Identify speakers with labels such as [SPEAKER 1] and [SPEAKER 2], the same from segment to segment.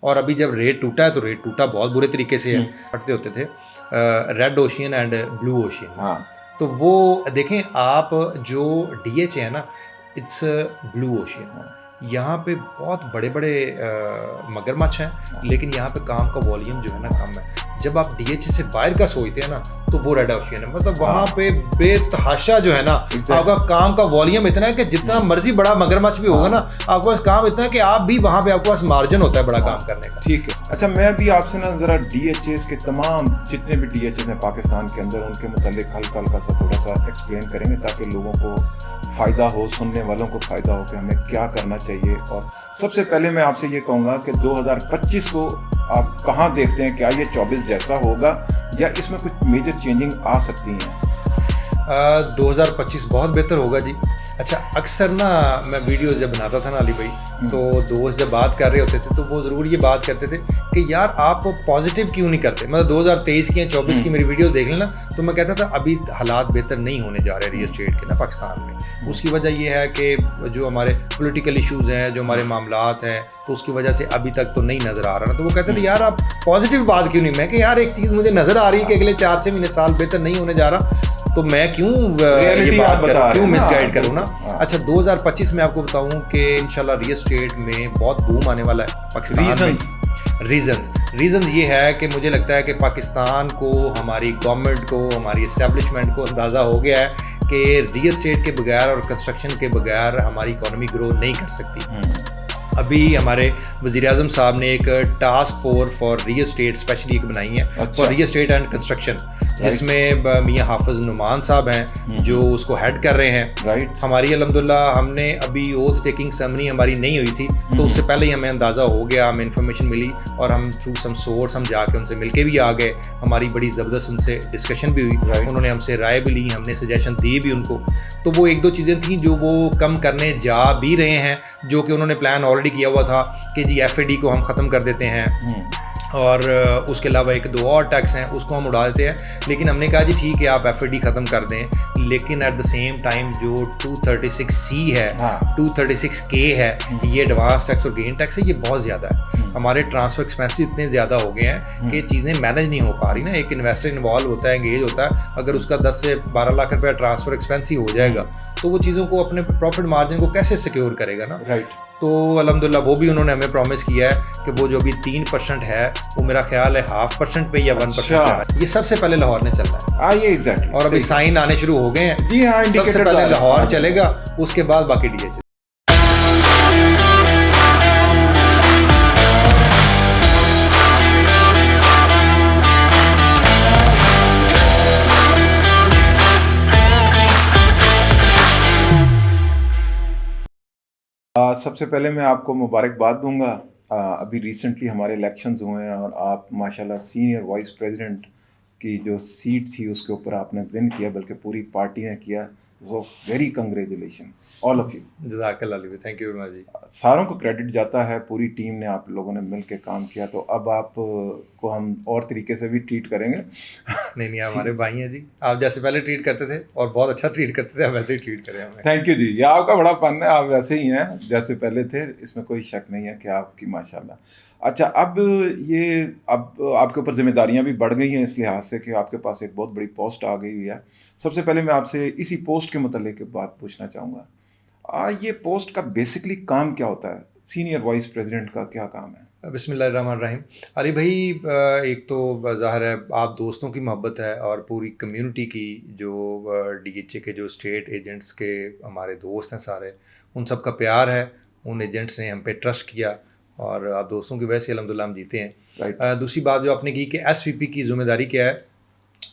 [SPEAKER 1] اور ابھی جب ریٹ ٹوٹا ہے تو ریٹ ٹوٹا بہت برے طریقے سے ہے. پڑھتے ہوتے تھے red ocean and blue ocean. تو وہ دیکھیں آپ جو ڈی ایچ ہے نا اٹس بلو اوشین. یہاں پہ بہت بڑے بڑے مگرمچھ ہیں لیکن یہاں پہ کام کا والیوم جو ہے نا کم ہے. جب آپ ڈی ایچ سے باہر کا سوچتے ہیں نا تو وہ ریڈ اوشین ہے. مطلب وہاں پہ بے تحاشا جو ہے نا آپ کا کام کا والیوم اتنا ہے کہ جتنا مرضی بڑا مگرمچھ بھی ہوگا نا آپ کے پاس کام اتنا ہے کہ آپ بھی وہاں پہ آپ کے پاس مارجن ہوتا ہے بڑا کام کرنے کا.
[SPEAKER 2] ٹھیک ہے. اچھا میں بھی آپ سے نا ذرا ڈی ایچ ایز کے تمام جتنے بھی ڈی ایچ ایز ہیں پاکستان کے اندر ان کے متعلق ہلکا سا تھوڑا سا ایکسپلین کریں گے تاکہ لوگوں کو فائدہ ہو, سننے والوں کو فائدہ ہو کہ ہمیں کیا کرنا چاہیے. اور سب سے پہلے میں آپ سے یہ کہوں گا کہ 2025 کو آپ کہاں دیکھتے ہیں, کیا یہ 24 جیسا ہوگا یا اس میں کچھ میجر چینجنگ آ سکتی ہیں؟
[SPEAKER 1] 2025 بہت بہتر ہوگا جی. اچھا اکثر نا میں ویڈیوز جب بناتا تھا نا علی بھائی تو دوست جب بات کر رہے ہوتے تھے تو وہ ضرور یہ بات کرتے تھے کہ یار آپ پازیٹیو کیوں نہیں کرتے. مطلب 2023 کی یا 24 کی میری ویڈیوز دیکھ لینا تو میں کہتا تھا ابھی حالات بہتر نہیں ہونے جا رہے ریل اسٹیٹ کے نا پاکستان میں. اس کی وجہ یہ ہے کہ جو ہمارے پولیٹیکل ایشوز ہیں, جو ہمارے معاملات ہیں, تو اس کی وجہ سے ابھی تک تو نہیں نظر آ رہا نا. تو وہ کہتے تھے یار آپ پازیٹیو بات کیوں نہیں. میں کہ یار ایک چیز مجھے نظر آ رہی ہے کہ اگلے 4-6 مہینے سال بہتر نہیں ہونے جا رہا تو میں کیوں یہ بات کروں, کیوں مس گائڈ کروں نا. اچھا 2025 میں آپ کو بتاؤں کہ انشاءاللہ ریل اسٹیٹ میں بہت بوم آنے والا ہے پاکستان میں. ریزنز یہ ہے کہ مجھے لگتا ہے کہ پاکستان کو, ہماری گورنمنٹ کو, ہماری اسٹیبلشمنٹ کو اندازہ ہو گیا ہے کہ ریل اسٹیٹ کے بغیر اور کنسٹرکشن کے بغیر ہماری اکانومی گرو نہیں کر سکتی. ابھی ہمارے وزیر اعظم صاحب نے ایک task force for real estate especially ایک بنائی ہے for real estate and construction, جس میں میاں حافظ نعمان صاحب ہیں جو اس کو ہیڈ کر رہے ہیں. ہماری الحمدللہ ہم نے ابھی اوتھ ٹیکنگ سیرمنی ہماری نہیں ہوئی تھی تو اس سے پہلے ہی ہمیں اندازہ ہو گیا, ہمیں انفارمیشن ملی اور ہم تھرو سم سورس ہم جا کے ان سے مل کے بھی آ گئے. ہماری بڑی زبردست ان سے ڈسکشن بھی ہوئی, انہوں نے ہم سے رائے بھی لی, ہم نے سجیشن دی بھی ان کو. تو وہ 1-2 چیزیں تھیں جو وہ کم کرنے جا بھی رہے ہیں, جو کہ انہوں نے پلان آلریڈی کیا ہوا تھا کہ جی ایف اے ڈی کو ہم ختم کر دیتے ہیں اور اس کے علاوہ 1-2 اور ٹیکس ہیں اس کو ہم اڑا دیتے ہیں. لیکن ہم نے کہا جی ٹھیک ہے آپ ایف اے ڈی ختم کر دیں لیکن ایٹ دا سیم ٹائم جو 236C ہے 236K ہے یہ ایڈوانس ٹیکس اور گین ٹیکس ہے, یہ بہت زیادہ ہے. ہمارے ٹرانسفر ایکسپینسز اتنے زیادہ ہو گئے ہیں کہ چیزیں مینیج نہیں ہو پا رہی نا. ایک انویسٹر انوالو ہوتا ہے, انگیج ہوتا ہے, اگر اس کا 10 سے 12 لاکھ روپیہ ٹرانسفر ایکسپینس ہی ہو جائے گا تو وہ چیزوں کو اپنے پروفٹ مارجن کو کیسے سیکیور کرے گا نا. تو الحمدللہ وہ بھی انہوں نے ہمیں پرومس کیا ہے کہ وہ جو بھی 3% ہے وہ میرا خیال ہے 0.5% پہ یا 1% پہ, یہ سب سے پہلے لاہور میں چلنا ہے. اور ابھی سائن آنے شروع ہو گئے ہیں, سب سے پہلے لاہور چلے گا, اس کے بعد باقی ڈی ایچ.
[SPEAKER 2] سب سے پہلے میں آپ کو مبارکباد دوں گا. ابھی ریسنٹلی ہمارے الیکشنز ہوئے ہیں اور آپ ماشاءاللہ سینئر وائس پریزیڈنٹ کی جو سیٹ تھی اس کے اوپر آپ نے ون کیا, بلکہ پوری پارٹی نے کیا. So very congratulation all of you.
[SPEAKER 1] جزاک اللہ علیہ, تھینک یو ویری مچ جی.
[SPEAKER 2] ساروں کو کریڈٹ جاتا ہے, پوری ٹیم نے, آپ لوگوں نے مل کے کام کیا. تو اب آپ کو ہم اور طریقے سے بھی ٹریٹ کریں گے.
[SPEAKER 1] نہیں ہمارے بھائی ہیں جی, آپ جیسے پہلے ٹریٹ کرتے تھے اور بہت اچھا ٹریٹ کرتے تھے, آپ ویسے ہی ٹریٹ کریں ہمیں.
[SPEAKER 2] تھینک یو جی, یہ آپ کا بڑا فن ہے, آپ ویسے ہی ہیں جیسے پہلے تھے, اس میں کوئی شک نہیں ہے کہ آپ کی ماشاءاللہ. اچھا اب آپ کے اوپر ذمہ داریاں بھی بڑھ گئی ہیں اس لحاظ سے کہ آپ کے پاس ایک بہت بڑی پوسٹ آ گئی ہوئی ہے. سب سے پہلے میں آپ سے اسی پوسٹ کے متعلق بات پوچھنا چاہوں گا. یہ پوسٹ کا بیسکلی کام کیا ہوتا ہے؟ سینئر وائس پریزیڈنٹ کا کیا کام ہے؟
[SPEAKER 1] بسم اللہ الرحمن الرحیم. علی بھائی ایک تو ظاہر ہے آپ دوستوں کی محبت ہے اور پوری کمیونٹی کی, جو ڈی ایچ اے کے جو اسٹیٹ ایجنٹس کے ہمارے دوست ہیں سارے, ان سب کا پیار ہے. ان ایجنٹس نے ہم پہ ٹرسٹ کیا اور آپ دوستوں کی وجہ سے الحمدللہ ہم جیتے ہیں. دوسری بات جو آپ نے کی کہ ایس وی پی کی ذمہ داری کیا ہے,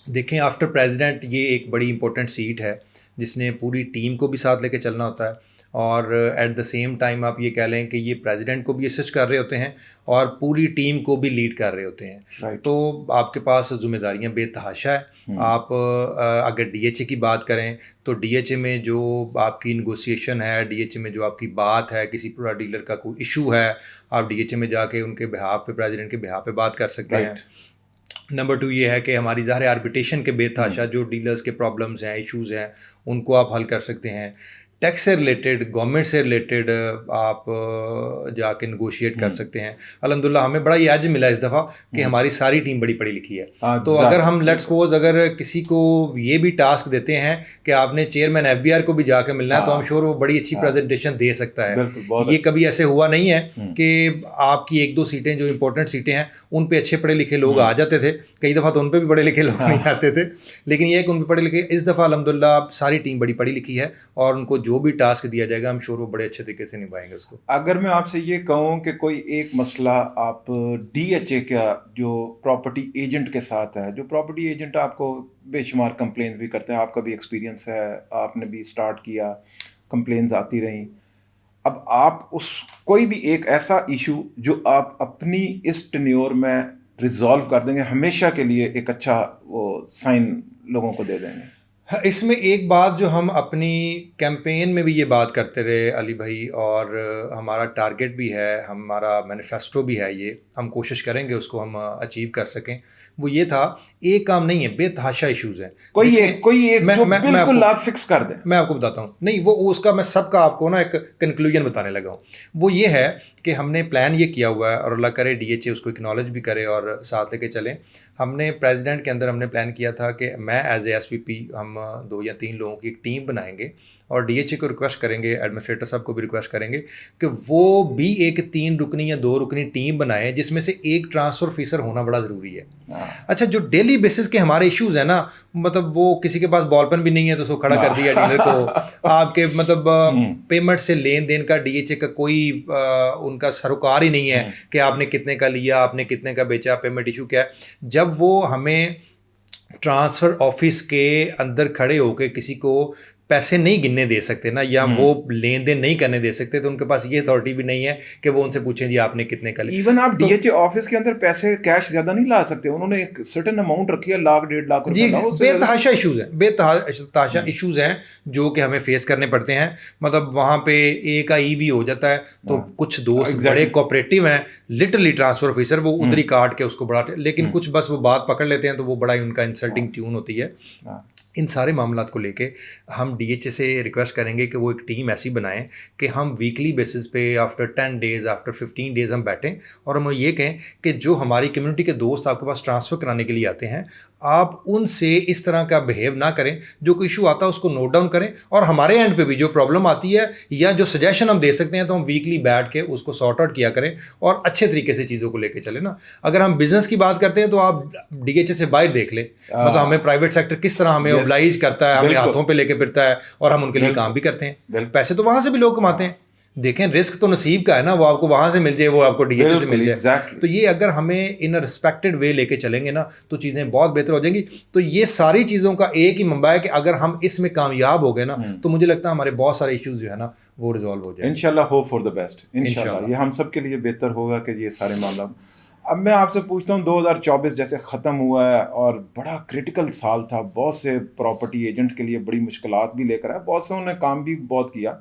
[SPEAKER 1] دیکھیں آفٹر پریزیڈنٹ یہ ایک بڑی امپورٹنٹ سیٹ ہے جس نے پوری ٹیم کو بھی ساتھ لے کے چلنا ہوتا ہے اور ایٹ دا سیم ٹائم آپ یہ کہہ لیں کہ یہ پریزیڈنٹ کو بھی اسسٹ کر رہے ہوتے ہیں اور پوری ٹیم کو بھی لیڈ کر رہے ہوتے ہیں. تو آپ کے پاس ذمہ داریاں بے تحاشا ہے. آپ اگر ڈی ایچ اے کی بات کریں تو ڈی ایچ اے میں جو آپ کی نیگوسیشن ہے, ڈی ایچ اے میں جو آپ کی بات ہے, کسی پورا ڈیلر کا کوئی ایشو ہے, آپ ڈی ایچ اے میں جا کے ان کے بہاف پہ, پریزیڈنٹ کے بہاف پہ بات کر سکتے ہیں. نمبر 2 یہ ہے کہ ہماری ظاہر آربیٹریشن کے بے تحاشا جو ڈیلرز کے پرابلمز ہیں, ایشوز ہیں, ان کو آپ حل کر سکتے ہیں. टैक्स से रिलेटेड, गवर्नमेंट से रिलेटेड आप जाके नेगोशिएट कर सकते हैं। अल्हम्दुलिल्लाह हमें बड़ा ये एज मिला इस दफ़ा कि हमारी सारी टीम बड़ी पढ़ी लिखी है। तो अगर हम लेट्स सपोज अगर किसी को ये भी टास्क देते हैं कि आपने चेयरमैन FBR को भी जाके मिलना है, तो हम श्योर वो बड़ी अच्छी प्रेजेंटेशन दे सकता है। ये कभी ऐसे हुआ नहीं है कि आपकी 1-2 सीटें जो इंपॉर्टेंट सीटें हैं उन पे अच्छे पढ़े लिखे लोग आ जाते थे, कई दफ़ा तो उन पे भी पढ़े लिखे लोग नहीं आते थे, लेकिन ये कि उन पे पढ़े लिखे। इस दफ़ा अल्हम्दुलिल्लाह सारी टीम बड़ी पढ़ी लिखी है और उनको जो भी टास्क दिया जाएगा हम श्योर वो बड़े अच्छे तरीके से निभाएंगे उसको।
[SPEAKER 2] अगर मैं आपसे ये कहूँ कि कोई एक मसला आप DHA का जो प्रॉपर्टी एजेंट के साथ है, जो प्रॉपर्टी एजेंट आपको बेशुमार कंप्लेंट्स भी करते हैं, आपका भी एक्सपीरियंस है, आपने भी स्टार्ट किया, कंप्लेंट्स आती रहीं, अब आप उस कोई भी एक ऐसा इशू जो आप अपनी इस टेन्योर में रिजॉल्व कर देंगे हमेशा के लिए, एक अच्छा वो साइन लोगों को दे देंगे?
[SPEAKER 1] इसमें एक बात जो हम अपनी कैंपेन में भी ये बात करते रहे अली भाई, और हमारा टारगेट भी है, हमारा मैनिफेस्टो भी है, ये हम कोशिश करेंगे उसको हम अचीव कर सकें, वो ये था एक काम नहीं है, बेतहाशा इश्यूज़ हैं।
[SPEAKER 2] कोई एक
[SPEAKER 1] मैं
[SPEAKER 2] बिल्कुल आप फिक्स कर दें।
[SPEAKER 1] मैं आपको बताता हूँ, नहीं वो उसका मैं सबका आपको ना एक कंक्लूजन बताने लगा हूँ। वो ये है कि हमने प्लान ये किया हुआ है और अल्लाह करे DHA उसको एक्नॉलेज भी करे और साथ लेके चलें। हमने प्रेसिडेंट के अंदर हमने प्लान किया था कि मैं एज ए SVP हम 2 या 3 लोगों की एक टीम बनाएंगे और DHA को रिक्वेस्ट करेंगे, एडमिनिस्ट्रेटर साहब को भी रिक्वेस्ट करेंगे कि वो भी एक 3 रुकनी या 2 रुकनी टीम बनाएं जिसमें से एक ट्रांसफ़र ऑफिसर होना बड़ा ज़रूरी है। अच्छा, जो डेली बेसिस के हमारे इश्यूज़ हैं ना, मतलब वो किसी के पास बॉल पेन भी नहीं है तो उसको खड़ा कर दिया डीलर को, आपके मतलब पेमेंट से लेन देन का DHA का कोई उनका सरोकार ही नहीं है कि आपने कितने का लिया, आपने कितने का बेचा, पेमेंट इशू क्या है। जब वो हमें ट्रांसफ़र ऑफिस के अंदर खड़े होकर किसी को पैसे नहीं गिनने दे सकते ना, या वो लेन देन नहीं करने दे सकते, तो उनके पास ये अथॉरिटी भी नहीं है कि वो उनसे पूछें जी आपने कितने का लिया।
[SPEAKER 2] इवन आप DHA ऑफिस के अंदर पैसे कैश ज्यादा नहीं ला सकते, उन्होंने एक सर्टेन अमाउंट रखी है, 1-1.5 लाख
[SPEAKER 1] जी। बेतहाशा इशूज़ हैं, बेतहाशा इशूज़ हैं जो कि हमें फेस करने पड़ते हैं। मतलब वहाँ पे एक आई भी हो जाता है तो कुछ दोस्त बड़े कोऑपरेटिव हैं, लिटरली ट्रांसफ़र ऑफिसर वो उधर ही काट के उसको बढ़ाते, लेकिन कुछ बस वो बात पकड़ लेते हैं तो वो बड़ा ही उनका इंसल्टिंग ट्यून होती है। इन सारे मामलात को लेके हम DHA से रिक्वेस्ट करेंगे कि वो एक टीम ऐसी बनाएं कि हम वीकली बेसिस पे आफ्टर 10 डेज़, आफ्टर 15 डेज़ हम बैठें और हम ये कहें कि जो हमारी कम्युनिटी के दोस्त आपके पास ट्रांसफ़र कराने के लिए आते हैं, आप उनसे इस तरह का बिहेव ना करें। जो कोई इशू आता है उसको नोट डाउन करें और हमारे एंड पे भी जो प्रॉब्लम आती है या जो सजेशन हम दे सकते हैं तो हम वीकली बैठ के उसको सॉर्ट आउट किया करें और अच्छे तरीके से चीज़ों को लेके चले ना। अगर हम बिज़नेस की बात करते हैं तो आप DHA से बाहर देख लें, मतलब हमें प्राइवेट सेक्टर किस तरह हमें ऑब्लाइज करता है, हमें हाथों पे लेके फिरता है और हम उनके लिए काम भी करते हैं। पैसे तो वहाँ से भी लोग कमाते हैं। देखें, रिस्क तो नसीब का है ना, वो आपको वहाँ से मिल जाए, वो आपको DHA से मिल जाए। तो ये अगर हमें इन रिस्पेक्टेड वे लेके चलेंगे ना तो चीज़ें बहुत बेहतर हो जाएंगी। तो ये सारी चीज़ों का एक ही मंबा है कि अगर हम इसमें कामयाब हो गए ना तो मुझे लगता है हमारे बहुत सारे इश्यूज़ जो है ना वो रिजॉल्व हो जाए।
[SPEAKER 2] इंशाल्लाह, होप फॉर द बेस्ट। इंशाल्लाह ये हम सब के लिए बेहतर होगा कि ये सारे मामला। अब मैं आपसे पूछता हूँ, 2024 जैसे ख़त्म हुआ है और बड़ा क्रिटिकल साल था, बहुत से प्रॉपर्टी एजेंट के लिए बड़ी मुश्किलात भी लेकर आया, बहुत से उन्होंने काम भी बहुत किया।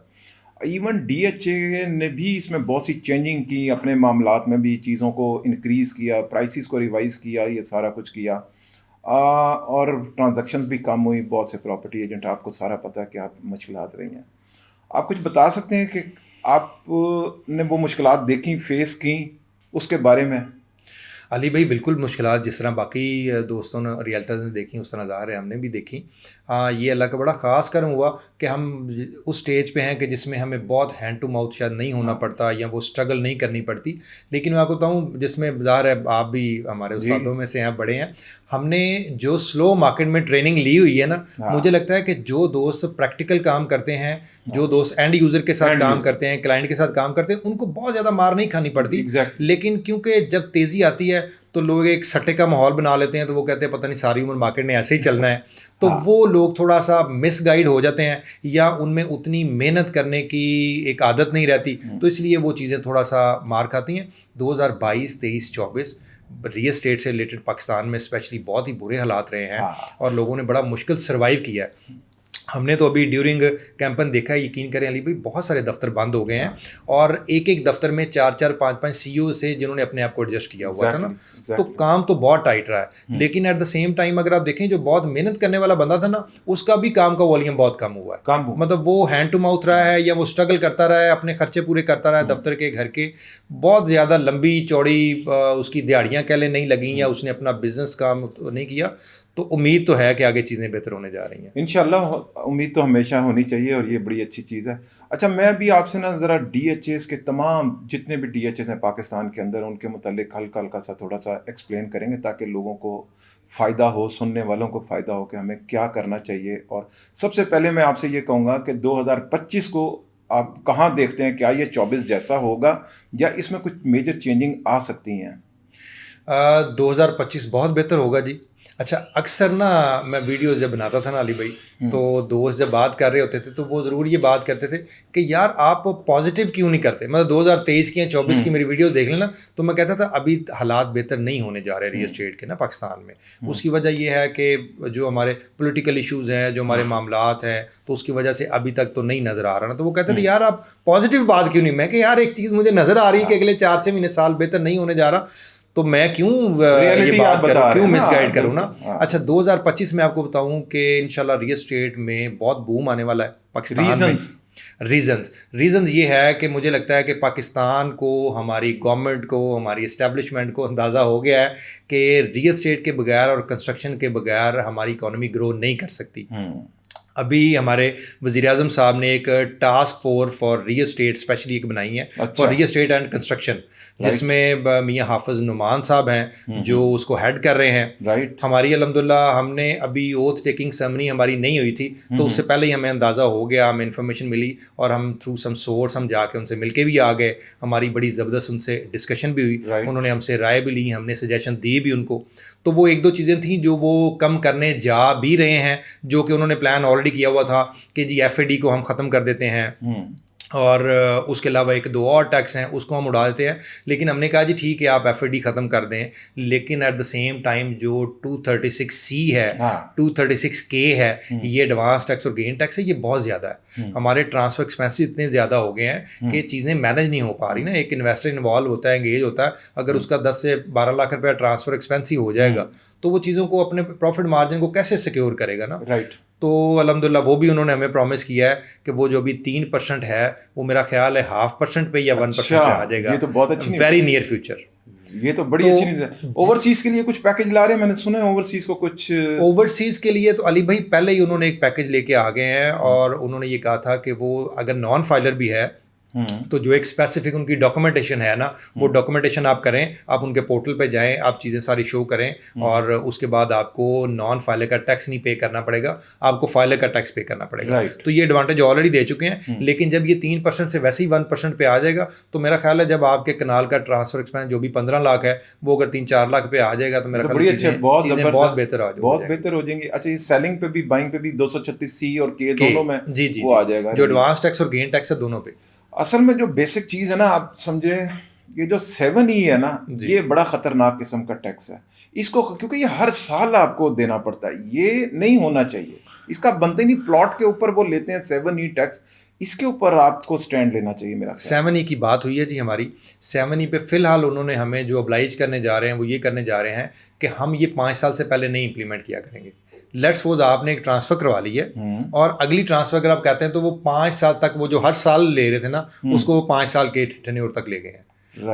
[SPEAKER 2] इवन DHA ने भी इसमें बहुत सी चेंजिंग की, अपने मामलात में भी चीज़ों को इंक्रीज़ किया, प्राइसेस को रिवाइज़ किया, ये सारा कुछ किया और ट्रांजैक्शंस भी कम हुई। बहुत से प्रॉपर्टी एजेंट, आपको सारा पता है कि आप मुश्किलात रही हैं। आप कुछ बता सकते हैं कि आपने वो मुश्किलात देखी, फेस की, उसके बारे में?
[SPEAKER 1] अली भाई बिल्कुल मुश्किलात जिस तरह बाकी दोस्तों ने, रियल्टर्स ने देखी उस तरह ज़ाहिर है हमने भी देखी। ये अल्लाह का बड़ा ख़ास करम हुआ कि हम उस स्टेज पे हैं कि जिसमें हमें बहुत हैंड टू माउथ शायद नहीं होना पड़ता या वो स्ट्रगल नहीं करनी पड़ती। लेकिन मैं आपको बताऊँ, जिसमें ज़ाहिर है आप भी हमारे उस्तादों में से हैं, बड़े हैं, हमने जो स्लो मार्केट में ट्रेनिंग ली हुई है ना, मुझे लगता है कि जो दोस्त प्रैक्टिकल काम करते हैं, जो दोस्त एंड यूज़र के साथ काम करते हैं, क्लाइंट के साथ काम करते हैं, उनको बहुत ज़्यादा मार नहीं खानी पड़ती। लेकिन क्योंकि जब तेज़ी आती है तो लोग एक सट्टे का माहौल बना लेते हैं, तो वो कहते हैं पता नहीं सारी उम्र मार्केट ने ऐसे ही चलना है, तो वो लोग थोड़ा सा मिसगाइड हो जाते हैं या उनमें उतनी मेहनत करने की एक आदत नहीं रहती, तो इसलिए वो चीज़ें थोड़ा सा मार खाती हैं। 2022, 23, 24 रियल एस्टेट से रिलेटेड पाकिस्तान में स्पेशली बहुत ही बुरे हालात रहे हैं और लोगों ने बड़ा मुश्किल सर्वाइव किया है। ہم نے تو ابھی ڈیورنگ کیمپن دیکھا ہے, یقین کریں علی بھائی بہت سارے دفتر بند ہو گئے ہیں, اور ایک ایک دفتر میں 4-4 5-5 سی او سے جنہوں نے اپنے آپ کو ایڈجسٹ کیا ہوا تھا نا, تو کام تو بہت ٹائٹ رہا ہے. لیکن ایٹ دا سیم ٹائم اگر آپ دیکھیں جو بہت محنت کرنے والا بندہ تھا نا, اس کا بھی کام کا والیوم بہت کم ہوا ہے. مطلب وہ ہینڈ ٹو ماؤتھ رہا ہے, یا وہ اسٹرگل کرتا رہا ہے, اپنے خرچے پورے کرتا رہا ہے دفتر کے گھر کے. بہت زیادہ لمبی چوڑی اس کی دیہڑیاں کہہ لیں نہیں لگیں, یا اس نے اپنا بزنس کام نہیں کیا. تو امید تو ہے کہ آگے چیزیں بہتر ہونے جا رہی ہیں
[SPEAKER 2] انشاءاللہ. امید تو ہمیشہ ہونی چاہیے, اور یہ بڑی اچھی چیز ہے. اچھا, میں بھی آپ سے نا ذرا ڈی ایچ ایز کے تمام جتنے بھی ڈی ایچ ایز ہیں پاکستان کے اندر, ان کے متعلق ہلکا سا تھوڑا سا ایکسپلین کریں گے, تاکہ لوگوں کو فائدہ ہو, سننے والوں کو فائدہ ہو کہ ہمیں کیا کرنا چاہیے. اور سب سے پہلے میں آپ سے یہ کہوں گا کہ 2025 کو آپ کہاں دیکھتے ہیں؟ کیا یہ 24 جیسا ہوگا, یا اس میں کچھ میجر چینجنگ آ سکتی ہیں؟
[SPEAKER 1] 2025 بہت بہتر ہوگا جی. اچھا, اکثر نا میں ویڈیوز جب بناتا تھا نا علی بھائی, تو دوست جب بات کر رہے ہوتے تھے تو وہ ضرور یہ بات کرتے تھے کہ یار آپ پازیٹیو کیوں نہیں کرتے. مطلب 2023 کی یا 24 کی میری ویڈیوز دیکھ لینا, تو میں کہتا تھا ابھی حالات بہتر نہیں ہونے جا رہے ریل اسٹیٹ کے نا پاکستان میں. اس کی وجہ یہ ہے کہ جو ہمارے پولیٹیکل ایشوز ہیں, جو ہمارے معاملات ہیں, تو اس کی وجہ سے ابھی تک تو نہیں نظر آ رہا نا. تو وہ کہتے تھے یار آپ پازیٹیو بات کیوں نہیں. میں کہ یار ایک چیز مجھے نظر آ رہی ہے کہ اگلے 4-6 مہینے سال بہتر نہیں ہونے جا رہا, تو میں کیوں یہ بات کروں, کیوں مس گائڈ کروں نا. اچھا, 2025 میں آپ کو بتاؤں کہ انشاءاللہ ریل اسٹیٹ میں بہت بوم آنے والا ہے پاکستان میں. ریزنز یہ ہے کہ مجھے لگتا ہے کہ پاکستان کو, ہماری گورنمنٹ کو, ہماری اسٹیبلشمنٹ کو اندازہ ہو گیا ہے کہ ریل اسٹیٹ کے بغیر اور کنسٹرکشن کے بغیر ہماری اکانومی گرو نہیں کر سکتی. ابھی ہمارے وزیر اعظم صاحب نے ایک task force for real estate especially ایک بنائی ہے, for real estate and construction, جس میں میاں حافظ نعمان صاحب ہیں جو اس کو ہیڈ کر رہے ہیں. ہماری الحمدللہ ہم نے ابھی اوتھ ٹیکنگ سیرمنی ہماری نہیں ہوئی تھی, تو اس سے پہلے ہی ہمیں اندازہ ہو گیا, ہمیں انفارمیشن ملی, اور ہم تھرو سم سورس ہم جا کے ان سے مل کے بھی آ گئے. ہماری بڑی زبردست ان سے ڈسکشن بھی ہوئی, انہوں نے ہم سے رائے بھی لی, ہم نے سجیشن دی بھی ان کو. تو وہ 1-2 چیزیں تھیں جو وہ کم کرنے جا بھی رہے ہیں, جو کہ انہوں نے پلان آلریڈی کیا ہوا تھا کہ جی ایف اے ڈی کو ہم ختم کر دیتے ہیں, اور اس کے علاوہ 1-2 اور ٹیکس ہیں اس کو ہم اڑا دیتے ہیں. لیکن ہم نے کہا جی ٹھیک ہے آپ ایف اے ڈی ختم کر دیں, لیکن ایٹ دا سیم ٹائم جو 236C ہے, 236K ہے, یہ ایڈوانس ٹیکس اور گین ٹیکس ہے, یہ بہت زیادہ ہے. ہمارے ٹرانسفر ایکسپینسز اتنے زیادہ ہو گئے ہیں کہ چیزیں مینیج نہیں ہو پا رہی نا. ایک انویسٹر انوالو ہوتا ہے, انگیج ہوتا ہے, اگر اس کا 10 سے 12 لاکھ روپیہ ٹرانسفر ایکسپینس ہی ہو جائے گا, تو وہ چیزوں کو اپنے پروفٹ مارجن کو کیسے سیکیور کرے گا نا. تو الحمدللہ وہ بھی انہوں نے ہمیں پرومس کیا ہے کہ وہ جو ابھی 3% ہے, وہ میرا خیال ہے 0.5% پہ یا 1% پہ آ جائے گا.
[SPEAKER 2] یہ تو بہت اچھی
[SPEAKER 1] ویری نیئر فیوچر.
[SPEAKER 2] یہ تو بڑی اچھی نیوز ہے. اوورسیز کے لیے کچھ پیکج لا رہے ہیں, میں نے سنا ہے اوورسیز کو کچھ.
[SPEAKER 1] اوورسیز کے لیے تو علی بھائی پہلے ہی انہوں نے ایک پیکج لے کے آ گئے ہیں, اور انہوں نے یہ کہا تھا کہ وہ اگر نان فائلر بھی ہے تو جو ایک اسپیسیفک ان کی ڈاکومنٹیشن ہے نا, وہ ڈاکومنٹیشن آپ کریں, آپ ان کے پورٹل پہ جائیں, آپ چیزیں ساری شو کریں, اور اس کے بعد آپ کو نان فائلر کا ٹیکس نہیں پے کرنا پڑے گا, آپ کو فائلر کا ٹیکس پے کرنا پڑے گا. تو یہ ایڈوانٹیج آلریڈی دے چکے ہیں. لیکن جب یہ 3% سے ویسے ہی 1% پہ آ جائے گا, تو میرا خیال ہے جب آپ کے کنال کا ٹرانسفر ایکسپینس جو بھی 15 لاکھ ہے, وہ اگر 3-4 لاکھ پہ آ جائے گا, تو میرا خیال ہے چیزیں بہت
[SPEAKER 2] بہتر ہو جائیں گی. اچھا, یہ سیلنگ پہ بھی, بائنگ پہ بھی 236C اور K دونوں میں وہ آ جائے گا,
[SPEAKER 1] جو ایڈوانس ٹیکس اور گین ٹیکس ہے دونوں پہ.
[SPEAKER 2] اصل میں جو بیسک چیز ہے نا, آپ سمجھیں یہ جو 7E ہے نا, یہ بڑا خطرناک قسم کا ٹیکس ہے. اس کو کیونکہ یہ ہر سال آپ کو دینا پڑتا ہے, یہ نہیں ہونا چاہیے. اس کا بنتے نہیں, پلاٹ کے اوپر وہ لیتے ہیں 7E ٹیکس, اس کے اوپر آپ کو سٹینڈ لینا چاہیے میرا.
[SPEAKER 1] 7E کی بات ہوئی ہے جی ہماری. 7E پہ فی الحال انہوں نے ہمیں جو ابلائج کرنے جا رہے ہیں وہ یہ کرنے جا رہے ہیں کہ ہم یہ 5 سال سے پہلے نہیں امپلیمنٹ کیا کریں گے. لیٹس سپوز آپ نے ایک ٹرانسفر کروا لی ہے, اور اگلی ٹرانسفر اگر آپ کہتے ہیں تو وہ 5 سال تک, وہ جو ہر سال لے رہے تھے نا, اس کو وہ 5 سال کے ٹینیور تک لے گئے ہیں.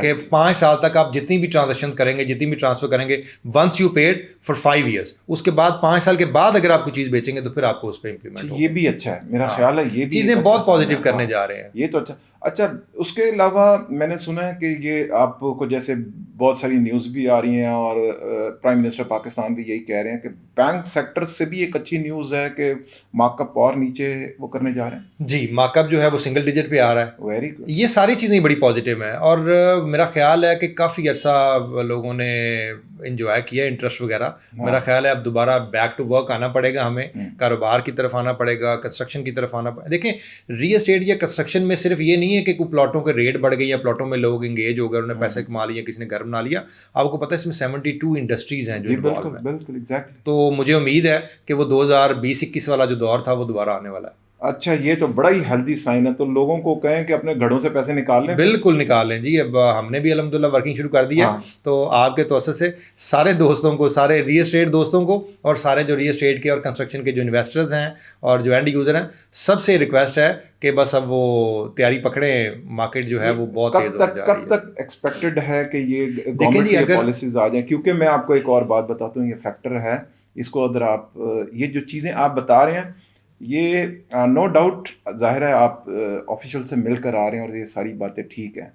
[SPEAKER 1] کہ 5 سال تک آپ جتنی بھی ٹرانزیکشن کریں گے, جتنی بھی ٹرانسفر کریں گے, once you paid for 5 years, اس کے بعد 5 سال کے بعد اگر آپ کوئی چیز بیچیں گے تو پھر آپ کو اس پہ امپلیمنٹ ہوگا.
[SPEAKER 2] یہ بھی اچھا ہے میرا خیال ہے, یہ بھی
[SPEAKER 1] چیزیں بہت پازیٹیو کرنے جا رہے ہیں.
[SPEAKER 2] یہ تو اچھا. اس کے علاوہ میں نے سنا ہے کہ یہ آپ کو جیسے بہت ساری نیوز بھی آ رہی ہیں, اور پرائم منسٹر پاکستان بھی یہی کہہ رہے ہیں کہ بینک سیکٹر سے بھی ایک اچھی نیوز ہے کہ مارک اپ اور نیچے وہ کرنے جا رہے ہیں.
[SPEAKER 1] جی, مارک اپ جو ہے وہ سنگل ڈیجٹ پہ آ رہا ہے.
[SPEAKER 2] Very good.
[SPEAKER 1] یہ ساری چیزیں بڑی پازیٹیو ہیں, اور میرا خیال ہے کہ کافی عرصہ لوگوں نے انجوائے کیا انٹرسٹ وغیرہ. میرا خیال ہے اب دوبارہ بیک ٹو ورک آنا پڑے گا ہمیں, کاروبار کی طرف آنا پڑے گا, کنسٹرکشن کی طرف آنا پڑے گا. دیکھیں ریل اسٹیٹ یا کنسٹرکشن میں صرف یہ نہیں ہے کہ کوئی پلاٹوں کے ریٹ بڑھ گئی یا پلاٹوں میں لوگ انگیج ہو گئے, انہوں نے پیسے کما لیا, کسی نے گھر بنا لیا. آپ کو پتہ ہے اس میں 72 انڈسٹریز ہیں جو انوالو ہیں.
[SPEAKER 2] بالکل ایگزیکٹلی.
[SPEAKER 1] تو مجھے امید ہے کہ وہ 2020-21 والا جو دور تھا وہ دوبارہ آنے والا ہے.
[SPEAKER 2] اچھا, یہ تو بڑا ہی ہیلدی سائن ہے. تو لوگوں کو کہیں کہ اپنے گھڑوں سے پیسے نکال لیں.
[SPEAKER 1] بالکل نکال لیں جی. اب ہم نے بھی الحمدللہ ورکنگ شروع کر دی ہے. تو آپ کے توسط سے سارے دوستوں کو, سارے ریل اسٹیٹ دوستوں کو, اور سارے جو ریل اسٹیٹ کے اور کنسٹرکشن کے جو انویسٹرز ہیں اور جو اینڈ یوزر ہیں, سب سے ریکویسٹ ہے کہ بس اب وہ تیاری پکڑیں. مارکیٹ جو ہے وہ بہت تیز ہو جا رہی ہے.
[SPEAKER 2] کب تک ایکسپیکٹڈ ہے کہ یہ گورنمنٹ کی پالیسیز آ جائیں؟ کیونکہ میں آپ کو ایک اور بات بتاتا ہوں, یہ فیکٹر ہے. اس کو اگر آپ یہ جو چیزیں آپ بتا رہے ہیں, یہ نو ڈاؤٹ ظاہر ہے آپ آفیشیل سے مل کر آ رہے ہیں اور یہ ساری باتیں ٹھیک ہیں,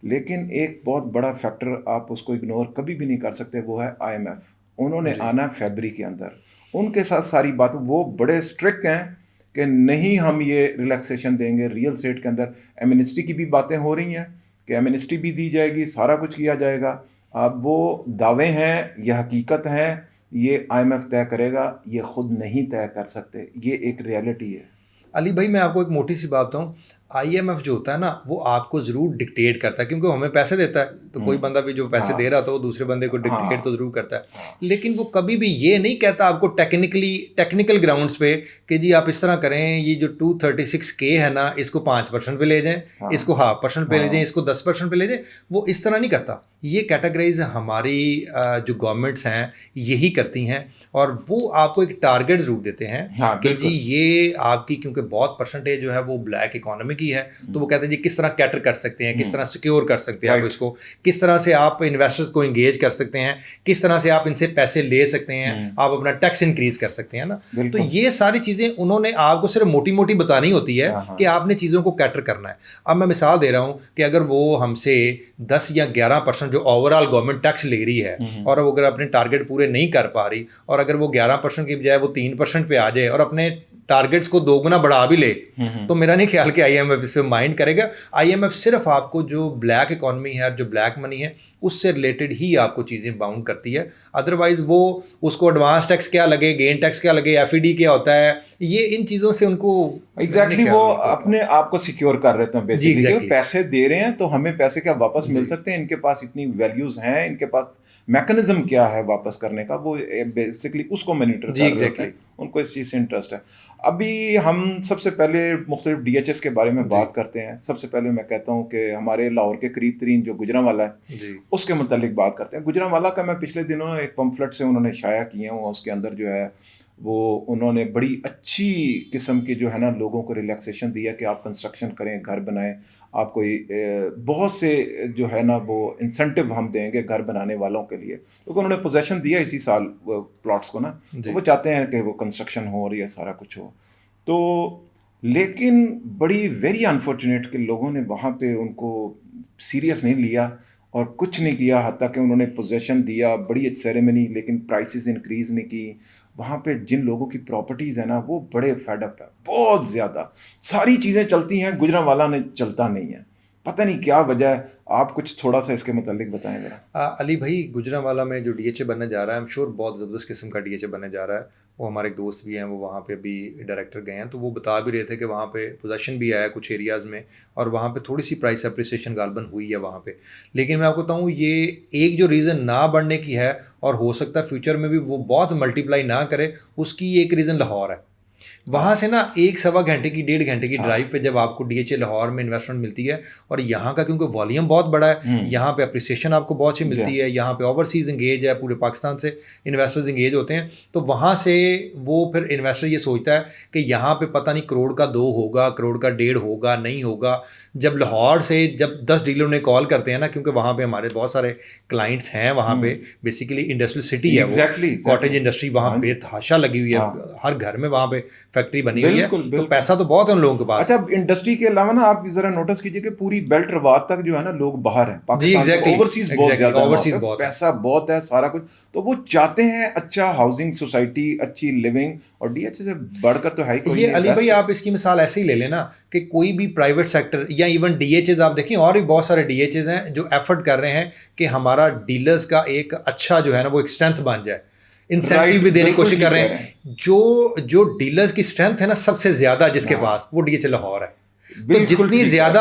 [SPEAKER 2] لیکن ایک بہت بڑا فیکٹر آپ اس کو اگنور کبھی بھی نہیں کر سکتے, وہ ہے IMF. انہوں نے آنا ہے فیبری کے اندر. ان کے ساتھ ساری بات, وہ بڑے اسٹرکٹ ہیں کہ نہیں ہم یہ ریلیکسیشن دیں گے. ریئل اسٹیٹ کے اندر ایمنسٹی کی بھی باتیں ہو رہی ہیں کہ ایمنسٹی بھی دی جائے گی, سارا کچھ کیا جائے گا. اب وہ دعوے ہیں, یہ حقیقت ہے, یہ IMF طے کرے گا, یہ خود نہیں طے کر سکتے. یہ ایک ریالٹی ہے.
[SPEAKER 1] علی بھائی میں آپ کو ایک موٹی سی بات بتاؤں, IMF جو ہوتا ہے نا وہ آپ کو ضرور ڈکٹیٹ کرتا ہے, کیونکہ ہمیں پیسے دیتا ہے. تو کوئی بندہ بھی جو پیسے دے رہا تھا وہ دوسرے بندے کو ڈکٹیٹ تو ضرور کرتا ہے, لیکن وہ کبھی بھی یہ نہیں کہتا آپ کو ٹیکنیکل گراؤنڈس پہ کہ جی آپ اس طرح کریں, یہ جو 236K ہے نا اس کو 5% پہ لے جائیں, اس کو 0.5% پہ لے جائیں, اس کو 10% پہ لے جائیں. وہ اس طرح نہیں کرتا. یہ کیٹیگرائز ہماری جو گورنمنٹس ہیں یہی کرتی ہیں, اور وہ آپ کو ایک ٹارگیٹ ضرور دیتے ہیں کہ جی یہ آپ کی, کیونکہ بہت پرسنٹیج جو ہے وہ بلیک اکانومی کی ہے, تو وہ کہتے ہیں جی کس طرح کیٹر کر سکتے ہیں, کس طرح سیکیور کر سکتے ہیں آپ اس کو, کس طرح سے آپ انویسٹرز کو انگیج کر سکتے ہیں, کس طرح سے آپ ان سے پیسے لے سکتے ہیں, آپ اپنا ٹیکس انکریز کر سکتے ہیں نا. تو یہ ساری چیزیں انہوں نے آپ کو صرف موٹی موٹی بتانی ہوتی ہے کہ آپ نے چیزوں کو کیٹر کرنا ہے. اب میں مثال دے رہا ہوں کہ اگر وہ ہم سے 10 یا 11% جو اوور آل گورنمنٹ ٹیکس لے رہی ہے, اور وہ اگر اپنے ٹارگیٹ پورے نہیں کر پا رہی, اور اگر وہ 11% کی بجائے وہ 3% پہ آ جائے اور اپنے ٹارگیٹس کو 2 گنا بڑھا بھی لے, تو میرا نہیں خیال کہ IMF اس پہ مائنڈ کرے گا. IMF صرف آپ کو جو بلیک اکانومی ہے, جو بلیک منی ہے, اس سے ریلیٹڈ ہی آپ کو چیزیں باؤنڈ کرتی ہے. ادروائز وہ اس کو ایڈوانس ٹیکس کیا لگے, گین ٹیکس کیا لگے, FED کیا ہوتا ہے, یہ ان چیزوں سے ان کو
[SPEAKER 2] ایگزیکٹلی وہ اپنے آپ کو سیکیور کر رہے ہیں بیسیکلی. پیسے دے رہے ہیں تو ہمیں پیسے کیا واپس مل سکتے ہیں, ان کے پاس اتنی ویلیوز ہیں, ان کے پاس میکنزم کیا ہے واپس کرنے کا, وہ بیسیکلی اس کو مانیٹر کر رہے ہیں. ان کو اس چیز سے انٹرسٹ ہے. ابھی ہم سب سے پہلے مختلف DHS کے بارے میں بات کرتے ہیں. سب سے پہلے میں کہتا ہوں کہ ہمارے لاہور کے قریب ترین جو گجرانوالہ ہے اس کے متعلق بات کرتے ہیں. گجرانوالہ کا میں پچھلے دنوں ایک پمفلٹ سے انہوں نے شائع کیے ہیں, اس کے اندر جو ہے وہ انہوں نے بڑی اچھی قسم کی جو ہے نا لوگوں کو ریلیکسیشن دیا کہ آپ کنسٹرکشن کریں, گھر بنائیں, آپ کو بہت سے جو ہے نا وہ انسینٹیو ہم دیں گے گھر بنانے والوں کے لیے, کیونکہ انہوں نے پوزیشن دیا اسی سال پلاٹس کو نا, تو وہ چاہتے ہیں کہ وہ کنسٹرکشن ہو اور یہ سارا کچھ ہو. تو لیکن بڑی ویری انفارچونیٹ کہ لوگوں نے وہاں پہ ان کو سیریس نہیں لیا اور کچھ نہیں کیا, حتیٰ کہ انہوں نے پوزیشن دیا, بڑی سیریمنی, لیکن پرائسز انکریز نہیں کی. وہاں پہ جن لوگوں کی پراپرٹیز ہیں نا وہ بڑے فیڈ اپ ہیں, بہت زیادہ. ساری چیزیں چلتی ہیں, گجرانوالہ نے چلتا نہیں ہے, پتہ نہیں کیا وجہ ہے. آپ کچھ تھوڑا سا اس کے متعلق بتائیں ذرا.
[SPEAKER 1] علی بھائی گجرانوالہ میں جو DHA بننے جا رہا ہے, ایم شور بہت زبردست قسم کا DHA بننے جا رہا ہے. وہ ہمارے ایک دوست بھی ہیں, وہ وہاں پہ ابھی ڈائریکٹر گئے ہیں, تو وہ بتا بھی رہے تھے کہ وہاں پہ پوزیشن بھی آیا کچھ ایریاز میں, اور وہاں پہ تھوڑی سی پرائس اپریسیشن غالباً ہوئی ہے وہاں پہ. لیکن میں آپ کو بتاؤں یہ ایک جو ریزن نہ بڑھنے کی ہے, اور ہو سکتا ہے فیوچر میں بھی وہ بہت ملٹیپلائی نہ کرے, اس کی ایک ریزن لاہور ہے. وہاں سے نا 1-1.25 گھنٹے کی 1.5 گھنٹے کی ڈرائیو پہ جب آپ کو DHA لاہور میں انویسٹمنٹ ملتی ہے, اور یہاں کا کیونکہ والیوم بہت بڑا ہے, یہاں پہ اپریسیشن آپ کو بہت سی ملتی ہے, یہاں پہ اوورسیز انگیج ہے, پورے پاکستان سے انویسٹرز انگیج ہوتے ہیں, تو وہاں سے وہ پھر انویسٹر یہ سوچتا ہے کہ یہاں پہ پتہ نہیں کروڑ کا 2 ہوگا, کروڑ کا 1.5 ہوگا, نہیں ہوگا. جب لاہور سے جب 10 ڈیلروں نے کال کرتے ہیں نا, کیونکہ وہاں پہ ہمارے بہت سارے کلائنٹس ہیں, وہاں پہ بیسیکلی انڈسٹریل سٹی ہے, وہ کاٹیج انڈسٹری وہاں بے تحاشا لگی ہوئی ہے, ہر گھر میں وہاں پہ फैक्ट्री बनी हुई है,
[SPEAKER 2] बिल्कुल,
[SPEAKER 1] तो
[SPEAKER 2] बिल्कुल।
[SPEAKER 1] पैसा तो बहुत है उन लोगों के पास।
[SPEAKER 2] अच्छा, इंडस्ट्री के अलावा ना आप जरा नोटिस कीजिए कि पूरी बेल्ट रवाद तक जो है ना लोग बाहर हैं, पाकिस्तान से
[SPEAKER 1] exactly,
[SPEAKER 2] ओवरसीज बहुत
[SPEAKER 1] exactly,
[SPEAKER 2] ज्यादा है,
[SPEAKER 1] overseas
[SPEAKER 2] वहाँ पे
[SPEAKER 1] बहुत है।
[SPEAKER 2] पैसा बहुत है, सारा कुछ, तो वो चाहते हैं अच्छा हाउसिंग सोसाइटी, अच्छी लिविंग, और डीएचए से बढ़कर तो है ही कोई
[SPEAKER 1] ये
[SPEAKER 2] नहीं,
[SPEAKER 1] अली
[SPEAKER 2] best
[SPEAKER 1] भाई
[SPEAKER 2] है।
[SPEAKER 1] आप इसकी मिसाल ऐसे ही ले लेना कि कोई भी प्राइवेट सेक्टर या इवन डीएचएज आप देखें, और भी बहुत सारे डीएचएज हैं जो एफर्ट कर रहे हैं कि हमारा डीलर्स का एक अच्छा जो है ना वो एक स्ट्रेंथ बन जाए, इंसेंटिव भी देने की
[SPEAKER 2] बिल्कुल
[SPEAKER 1] कोशिश कर
[SPEAKER 2] ठीक
[SPEAKER 1] रहे
[SPEAKER 2] कह
[SPEAKER 1] हैं। जो डीलर्स की स्ट्रेंथ है ना सबसे ज्यादा जिसके पास, वो डीएचए लाहौर है। तो
[SPEAKER 2] बिल्कुल
[SPEAKER 1] जितनी
[SPEAKER 2] ठीक
[SPEAKER 1] ज्यादा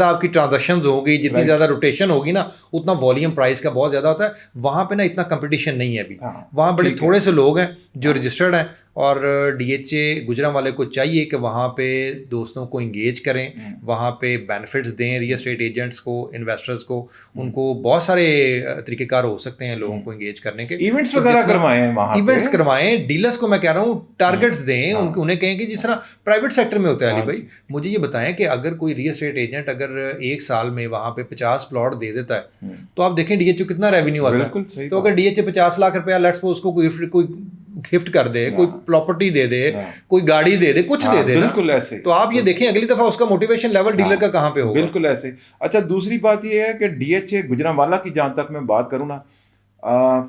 [SPEAKER 1] आपकी ट्रांजैक्शंस होगी, जितनी ज्यादा रोटेशन होगी ना, उतना वॉल्यूम प्राइस का बहुत ज्यादा होता है। वहां पे ना इतना कंपटीशन नहीं है अभी,
[SPEAKER 2] हाँ,
[SPEAKER 1] वहां बड़े
[SPEAKER 2] ठीक है।
[SPEAKER 1] थोड़े से लोग हैं जो रजिस्टर्ड हैं, और डीएचए गुजरांवाले को चाहिए कि वहाँ पे दोस्तों को इंगेज करें, वहाँ पे बेनिफिट्स दें रियल एस्टेट एजेंट्स को, इन्वेस्टर्स को। उनको बहुत सारे तरीक़ेकार हो सकते हैं लोगों को इंगेज करने के।
[SPEAKER 2] इवेंट्स
[SPEAKER 1] तो
[SPEAKER 2] वगैरह
[SPEAKER 1] जितना-
[SPEAKER 2] करवाएं वहाँ पे।
[SPEAKER 1] इवेंट्स करवाएं, डीलर्स को मैं कह रहा हूँ टारगेट्स दें, उन्हें कहें कि जिस तरह प्राइवेट सेक्टर में होता है। अली भाई मुझे ये बताएं कि अगर कोई रियल एस्टेट एजेंट अगर एक साल में वहाँ पे 50 प्लॉट दे देता है, तो आप देखें डीएचए कितना रेवेन्यू आता
[SPEAKER 2] बिल्कुल
[SPEAKER 1] है।
[SPEAKER 2] सही
[SPEAKER 1] तो अगर डीएचए 50 लाख रुपया लेट्स सपोज कोई गिफ्ट कर दे, कोई प्रॉपर्टी दे दे, कोई गाड़ी दे दे, कुछ दे दे ना,
[SPEAKER 2] बिल्कुल ऐसे।
[SPEAKER 1] तो आप ये देखें अगली दफा उसका मोटिवेशन लेवल डीलर का कहाँ पे होगा।
[SPEAKER 2] बिल्कुल ऐसे। अच्छा, दूसरी बात ये है कि डीएचए गुजरांवाला की जहाँ तक मैं बात करूँ ना,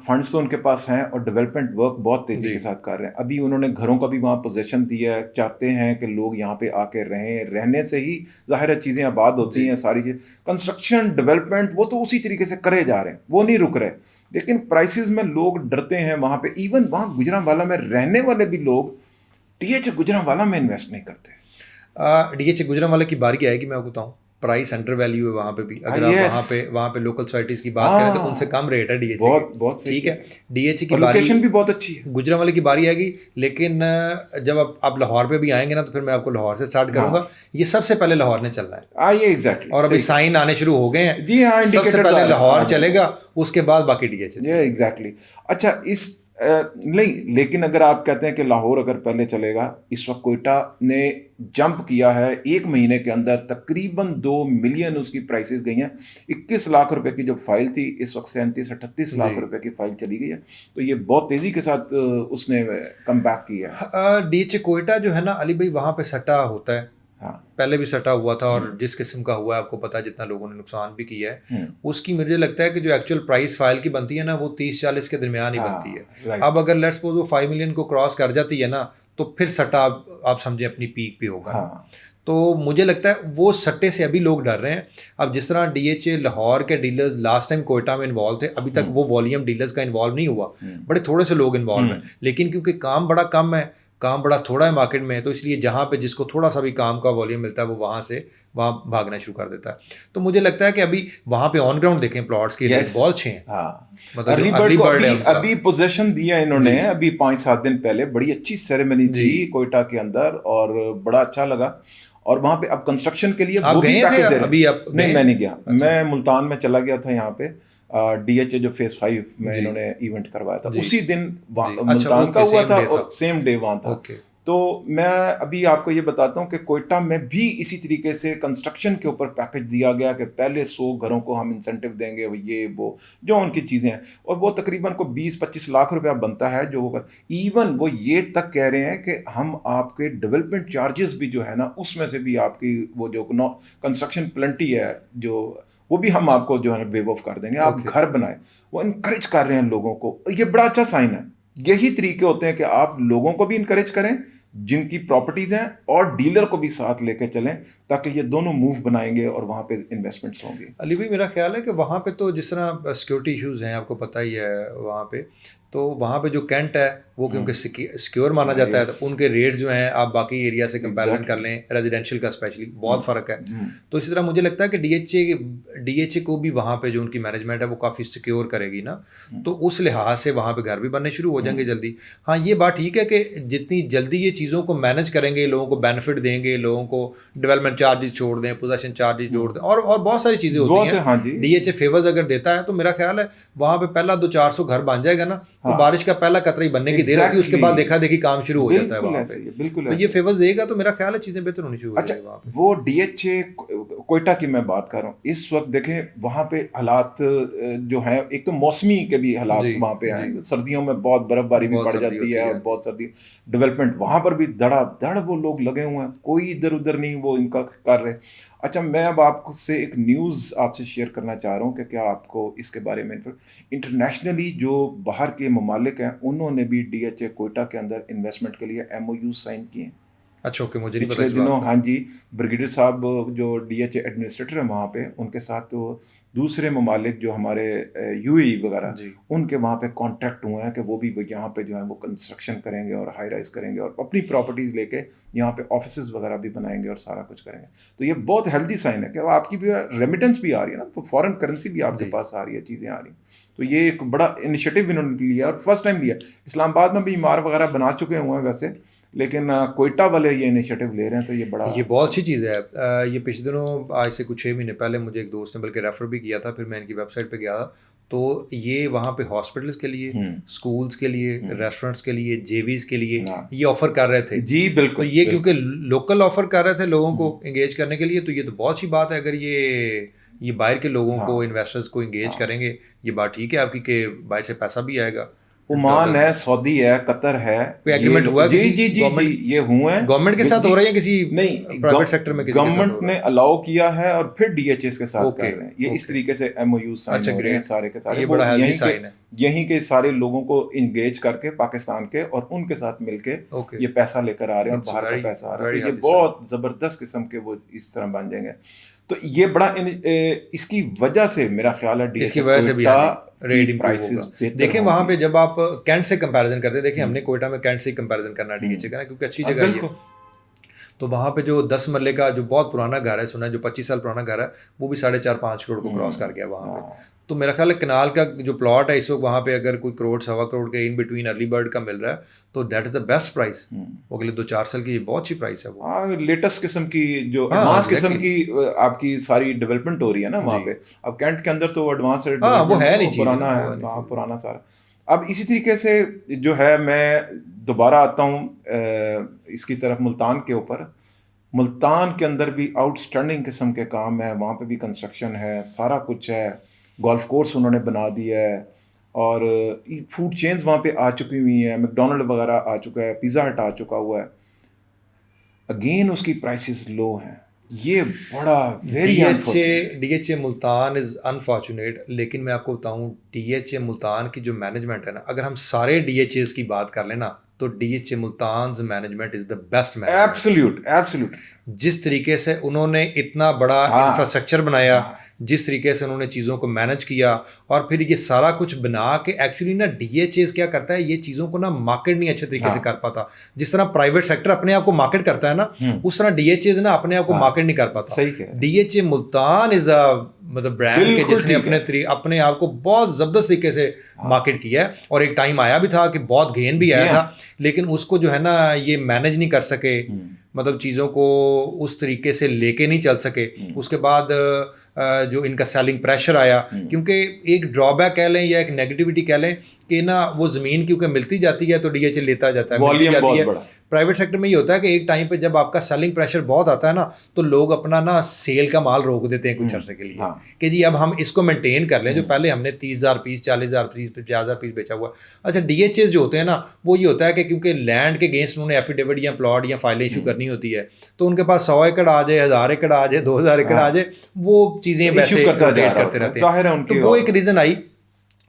[SPEAKER 2] फंड्स तो उनके पास हैं और डेवलपमेंट वर्क बहुत तेज़ी के साथ कर रहे हैं। अभी उन्होंने घरों का भी वहाँ पोजीशन दिया है, चाहते हैं कि लोग यहाँ पे आके रहें, रहने से ही ज़ाहिर है चीज़ें आबाद होती हैं, सारी चीज़ कंस्ट्रक्शन डेवलपमेंट वो तो उसी तरीके से करे जा रहे हैं, वो नहीं रुक रहे। लेकिन प्राइसेस में लोग डरते हैं वहाँ पे, इवन वहाँ गुजरांवाला में रहने वाले भी लोग डीएचए गुजरांवाला में इन्वेस्ट नहीं करते।
[SPEAKER 1] डीएचए गुजरांवाला की बारी आएगी, मैं आपको बताऊँ प्राइस अंडर वैल्यू है वहाँ पे भी। अगर आप वहाँ पे लोकल सोसाइटीज की बात करें तो उनसे कम रेट है डीएचए,
[SPEAKER 2] बहुत
[SPEAKER 1] ठीक है। डीएचए की
[SPEAKER 2] लोकेशन भी बहुत अच्छी है,
[SPEAKER 1] गुजरांवाले की बारी आएगी। लेकिन जब आप लाहौर पे भी आएंगे ना, तो फिर मैं आपको लाहौर से स्टार्ट करूंगा। ये सबसे पहले लाहौर ने चलना है।
[SPEAKER 2] ये एग्जैक्टली,
[SPEAKER 1] और अभी साइन आने शुरू हो गए हैं
[SPEAKER 2] जी हाँ,
[SPEAKER 1] सबसे पहले लाहौर चलेगा, उसके बाद बाकी डीएचए।
[SPEAKER 2] ये एग्जैक्टली। अच्छा, इस नहीं, लेकिन अगर आप कहते हैं कि लाहौर अगर पहले चलेगा, इस वक्त कोयटा ने जंप किया है, 1 महीने के अंदर तकरीबन 2 मिलियन उसकी प्राइसेस गई हैं। 21 लाख रुपए की जो फाइल थी, इस वक्त 37-38 लाख रुपए की फाइल चली गई है। तो ये बहुत तेजी के साथ उसने कम बैक किया है।
[SPEAKER 1] डीएचए कोयटा जो है ना अली भाई, वहाँ पे सट्टा होता है,
[SPEAKER 2] हाँ,
[SPEAKER 1] पहले भी सटा हुआ था, और जिस किस्म का हुआ है आपको पता है, जितना लोगों ने नुकसान भी किया है, उसकी मुझे लगता है कि जो एक्चुअल प्राइस फाइल की बनती है ना, वो 30-40 के दरमियान ही बनती है। अब अगर लेट्स सपोज वो 5 मिलियन को क्रॉस कर जाती है ना, तो फिर सट्टा आप समझे अपनी पीक पे होगा। तो मुझे लगता है वो सट्टे से अभी लोग डर रहे हैं। अब जिस तरह डीएचए लाहौर के डीलर्स लास्ट टाइम कोयटा में इन्वॉल्व थे, अभी तक वो वॉल्यूम डीलर्स का इन्वॉल्व नहीं हुआ, बड़े थोड़े से लोग इन्वॉल्व हैं। लेकिन क्योंकि काम बड़ा कम है, काम बड़ा थोड़ा है मार्केट में, तो इसलिए जहाँ पे जिसको थोड़ा सा भी काम का वॉल्यूम मिलता है, वो वहाँ भागना शुरू कर देता है। तो मुझे लगता है कि अभी वहाँ पे ऑन ग्राउंड देखें, प्लॉट्स के रेट बहुत अच्छे हैं।
[SPEAKER 2] मतलब अभी पोजीशन दिया इन्होंने, अभी 5-7 दिन पहले बड़ी अच्छी सेरेमनी थी कोयटा के अंदर, और बड़ा अच्छा लगा। और वहाँ पे अब कंस्ट्रक्शन के लिए वो भी पैकेज दे रहे हैं। नहीं, मैं नहीं गया। मैं मुल्तान में चला गया था, यहाँ पे डीएचए जो फेज 5 में इन्होंने इवेंट करवाया था, उसी दिन मुल्तान का हुआ था और सेम डे वहाँ था। तो मैं अभी आपको ये बताता हूँ कि कोयटा में भी इसी तरीके से कंस्ट्रक्शन के ऊपर पैकेज दिया गया कि पहले 100 घरों को हम इंसेंटिव देंगे, ये वो जो उनकी चीज़ें हैं, और वो तकरीबन को 20-25 लाख रुपया बनता है जो वो कर। इवन वो ये तक कह रहे हैं कि हम आपके डेवलपमेंट चार्जेस भी जो है ना, उसमें से भी आपकी वो जो कंस्ट्रक्शन प्लेंटी है जो, वो भी हम आपको जो है ना वेव ऑफ कर देंगे, आप घर बनाए। वो इनकरेज कर रहे हैं लोगों को, ये बड़ा अच्छा साइन है। यही तरीके होते हैं कि आप लोगों को भी इनकरेज करें जिनकी प्रॉपर्टीज़ हैं, और डीलर को भी साथ लेके चलें, ताकि ये दोनों मूव बनाएंगे और वहाँ पे इन्वेस्टमेंट्स होंगे।
[SPEAKER 1] अली भाई मेरा ख्याल है कि वहाँ पे तो जिस तरह सिक्योरिटी इश्यूज़ हैं, आपको पता ही है वहाँ पे, तो वहाँ पे जो कैंट है वो क्योंकि सिक्योर माना जाता है, तो उनके रेट जो हैं आप बाकी एरिया से कंपेरिजन कर लें, रेजिडेंशियल का स्पेशली बहुत फ़र्क है। तो इसी तरह मुझे लगता है कि डीएचए को भी वहाँ पे जो उनकी मैनेजमेंट है वो काफ़ी सिक्योर करेगी ना, तो उस लिहाज से वहाँ पे घर भी बनने शुरू हो जाएंगे जल्दी। हाँ, ये बात ठीक है कि जितनी जल्दी ये चीज़ों को मैनेज करेंगे, लोगों को बेनिफिट देंगे, लोगों को डेवलपमेंट चार्जेस छोड़ दें, पोजेशन चार्जेस जोड़ दें, और बहुत सारी चीज़ें होती हैं। डीएचए फेवर्स अगर देता है तो मेरा ख्याल है वहाँ पे पहला 200-400 घर बन जाएगा ना, تو بارش کا پہلا قطرہ ہی بننے کی دیر ہوتی ہے, اس کے بعد دیکھا دیکھی کام شروع ہو جاتا ہے وہاں پہ.
[SPEAKER 2] بالکل
[SPEAKER 1] تو یہ فیورز دے گا تو میرا خیال ہے چیزیں بہتر ہونی شروع ہو جائیں وہاں پہ.
[SPEAKER 2] وہ ڈی ایچ اے کوئٹہ کی میں بات کر رہا ہوں اس وقت, دیکھیں وہاں پہ حالات جو ہیں, ایک تو موسمی کے بھی حالات وہاں پہ ہیں, سردیوں میں بہت برف باری بھی پڑ جاتی ہے, اور بہت سردی ڈیولپمنٹ وہاں پر بھی دھڑا دھڑ وہ لوگ لگے ہوئے ہیں, کوئی ادھر ادھر نہیں وہ ان کا کر رہے. اچھا میں اب آپ سے ایک نیوز آپ سے شیئر کرنا چاہ رہا ہوں کہ کیا آپ کو اس کے بارے میں انٹرنیشنلی جو باہر کے ممالک ہیں انہوں نے بھی ڈی ایچ اے کوئٹہ کے اندر انویسٹمنٹ کے لیے ایم او یو سائن کیے ہیں.
[SPEAKER 1] اچھا اوکے, مجھے نہیں پتا
[SPEAKER 2] پچھلے دنوں ہاں جی بریگیڈیئر صاحب جو ڈی ایچ اے ایڈمنسٹریٹر ہیں وہاں پہ, ان کے ساتھ دوسرے ممالک جو ہمارے یو اے ای وغیرہ ان کے وہاں پہ کانٹیکٹ ہوئے ہیں کہ وہ بھی یہاں پہ جو ہے وہ کنسٹرکشن کریں گے اور ہائی رائز کریں گے اور اپنی پراپرٹیز لے کے یہاں پہ آفیسز وغیرہ بھی بنائیں گے اور سارا کچھ کریں گے. تو یہ بہت ہیلدی سائن ہے کہ آپ کی بھی ریمیٹنس بھی آ رہی ہے نا, فارن کرنسی بھی آپ کے پاس آ رہی ہے, چیزیں آ رہی ہیں. تو یہ ایک بڑا انیشیٹو انہوں نے لیا اور فرسٹ ٹائم لیا. اسلام آباد میں بھی عمار وغیرہ بنا چکے ہوئے ہیں ویسے, لیکن کوئٹہ والے یہ انیشیٹو لے رہے ہیں, تو یہ بڑا
[SPEAKER 1] یہ بہت اچھی چیز ہے. یہ پچھلے دنوں آج سے کچھ 6 مہینے پہلے مجھے ایک دوست نے بلکہ ریفر بھی کیا تھا, پھر میں ان کی ویب سائٹ پہ گیا تو یہ وہاں پہ ہاسپٹلس کے لیے, اسکولس کے لیے, ریسٹورینٹس کے لیے, جے ویز کے لیے یہ آفر کر رہے تھے.
[SPEAKER 2] جی بالکل.
[SPEAKER 1] تو یہ کیونکہ لوکل آفر کر رہے تھے لوگوں کو انگیج کرنے کے لیے, تو یہ تو بہت اچھی بات ہے. اگر یہ باہر کے لوگوں کو, انویسٹرز کو انگیج کریں گے, یہ بات ٹھیک ہے آپ کی کہ باہر سے پیسہ بھی آئے گا.
[SPEAKER 2] عمان ہے, سعودی ہے, قطر ہے,
[SPEAKER 1] کوئی ایگریمنٹ ہوا
[SPEAKER 2] جی جی جی جی یہ ہوئے ہیں
[SPEAKER 1] گورنمنٹ کے ساتھ ہو رہا ہے یا کسی
[SPEAKER 2] نہیں
[SPEAKER 1] پرائیویٹ سیکٹر میں,
[SPEAKER 2] گورنمنٹ نے الاؤ کیا ہے اور پھر ڈی ایچ ایس کے ساتھ کر رہے ہیں. یہ اس طریقے سے ایم او یو سائن ہو رہے ہیں سارے کے سارے, یہیں کے سارے لوگوں کو انگیج کر کے پاکستان کے اور ان کے ساتھ مل کے یہ پیسہ لے کر آ رہے ہیں, اور باہر کا پیسہ آ رہا ہے. یہ بہت زبردست قسم کے وہ اس طرح بن جائیں گے. تو یہ بڑا اس کی وجہ سے میرا خیال ہے
[SPEAKER 1] اس کی وجہ سے بھی ریٹ پرائسز دیکھیں وہاں پہ جب آپ کینٹ سے کمپیریزن کرتے ہیں, دیکھیں ہم نے کوئٹہ میں کینٹ سے کمپیریزن کرنا ڈی ایچ اے کا, کیونکہ اچھی جگہ ہے. تو وہاں پہ جو 10 مرلے کا جو بہت پرانا گھر ہے, سنا ہے جو 25 سال پرانا گھر ہے, وہ بھی 4.5-5 کروڑ کو کراس کر گیا وہاں پہ. تو میرا خیال ہے کنال کا جو پلاٹ ہے اس وقت وہاں پہ اگر کوئی کروڑ سوا کروڑ کے ان بٹوین ارلی برڈ کا مل رہا ہے تو that is the best prize. وہ اگلے 2-4 سال کی بہت اچھی پرائز ہے. وہ
[SPEAKER 2] لیٹسٹ قسم کی جو ایڈوانس قسم کی آپ کی ساری ڈیولپمنٹ ہو رہی ہے نا وہاں پہ. اب کینٹ کے اندر تو وہ ایڈوانس
[SPEAKER 1] وہ ہے نہیں,
[SPEAKER 2] پرانا ہے, پرانا سارا. اب اسی طریقے سے جو ہے میں دوبارہ آتا ہوں اس کی طرف ملتان کے اوپر. ملتان کے اندر بھی آؤٹ اسٹینڈنگ قسم کے کام ہیں, وہاں پہ بھی کنسٹرکشن ہے, سارا کچھ ہے. گولف کورس انہوں نے بنا دیا ہے, اور فوڈ چینز وہاں پہ آ چکی ہوئی ہیں, میک ڈونلڈ وغیرہ آ چکا ہے, پیزا ہٹ آ چکا ہوا ہے. اگین اس کی پرائسز لو ہیں. یہ بڑا
[SPEAKER 1] D H A Multan is unfortunate. لیکن میں آپ کو بتاؤں ڈی ایچ اے ملتان کی جو مینجمنٹ ہے نا, اگر ہم سارے ڈی ایچ ایز کی بات کر لیں نا تو D H A Multan's management is the best management.
[SPEAKER 2] Absolute.
[SPEAKER 1] جس طریقے سے انہوں نے اتنا بڑا انفراسٹرکچر بنایا, جس طریقے سے انہوں نے چیزوں کو مینج کیا, اور پھر یہ سارا کچھ بنا کے ایکچولی نا ڈی ایچ ایز کیا کرتا ہے, یہ چیزوں کو نا مارکیٹ نہیں اچھے طریقے سے کر پاتا. جس طرح پرائیویٹ سیکٹر اپنے آپ کو مارکیٹ کرتا ہے نا, اس طرح ڈی ایچ ایز نا اپنے آپ کو مارکیٹ نہیں کر پاتا. ڈی ایچ اے ملتان از اے مطلب برانڈ کے جس نے اپنے آپ کو بہت زبردست طریقے سے مارکیٹ کیا ہے. اور ایک ٹائم آیا بھی تھا کہ بہت گین بھی آیا تھا, لیکن اس کو جو ہے نا یہ مینیج نہیں کر سکے, مطلب چیزوں کو اس طریقے سے لے کے نہیں چل سکے. اس کے بعد جو ان کا سیلنگ پریشر آیا, کیونکہ ایک ڈرا بیک کہہ لیں یا ایک نیگیٹیوٹی کہہ لیں کہ نا وہ زمین کیونکہ ملتی جاتی ہے تو ڈی ایچ اے لیتا جاتا ہے, ملتی جاتی ہے. پرائیویٹ سیکٹر میں یہ ہوتا ہے کہ ایک ٹائم پہ جب آپ کا سیلنگ پریشر بہت آتا ہے نا تو لوگ اپنا نا سیل کا مال روک دیتے ہیں کچھ عرصے کے لیے کہ جی اب ہم اس کو مینٹین کر لیں, جو پہلے ہم نے 30,000 پیس 40,000 پیس 50,000 پیس بیچا ہوا. اچھا ڈی ایچ ایز جو ہوتے ہیں نا وہ یہ ہوتا ہے کہ کیونکہ لینڈ کے اگینسٹ انہوں نے ایفیڈیوٹ یا پلاٹ یا فائلیں ایشو کرنی ہوتی ہے, تو ان کے پاس 100 ایکڑ آ جائے, 1000 ایکڑ آ جائے, 2000 ایکڑ آ جائے, وہ چیزیں ویسے کرتے رہتے ہیں. تو وہ ایک ریزن آئی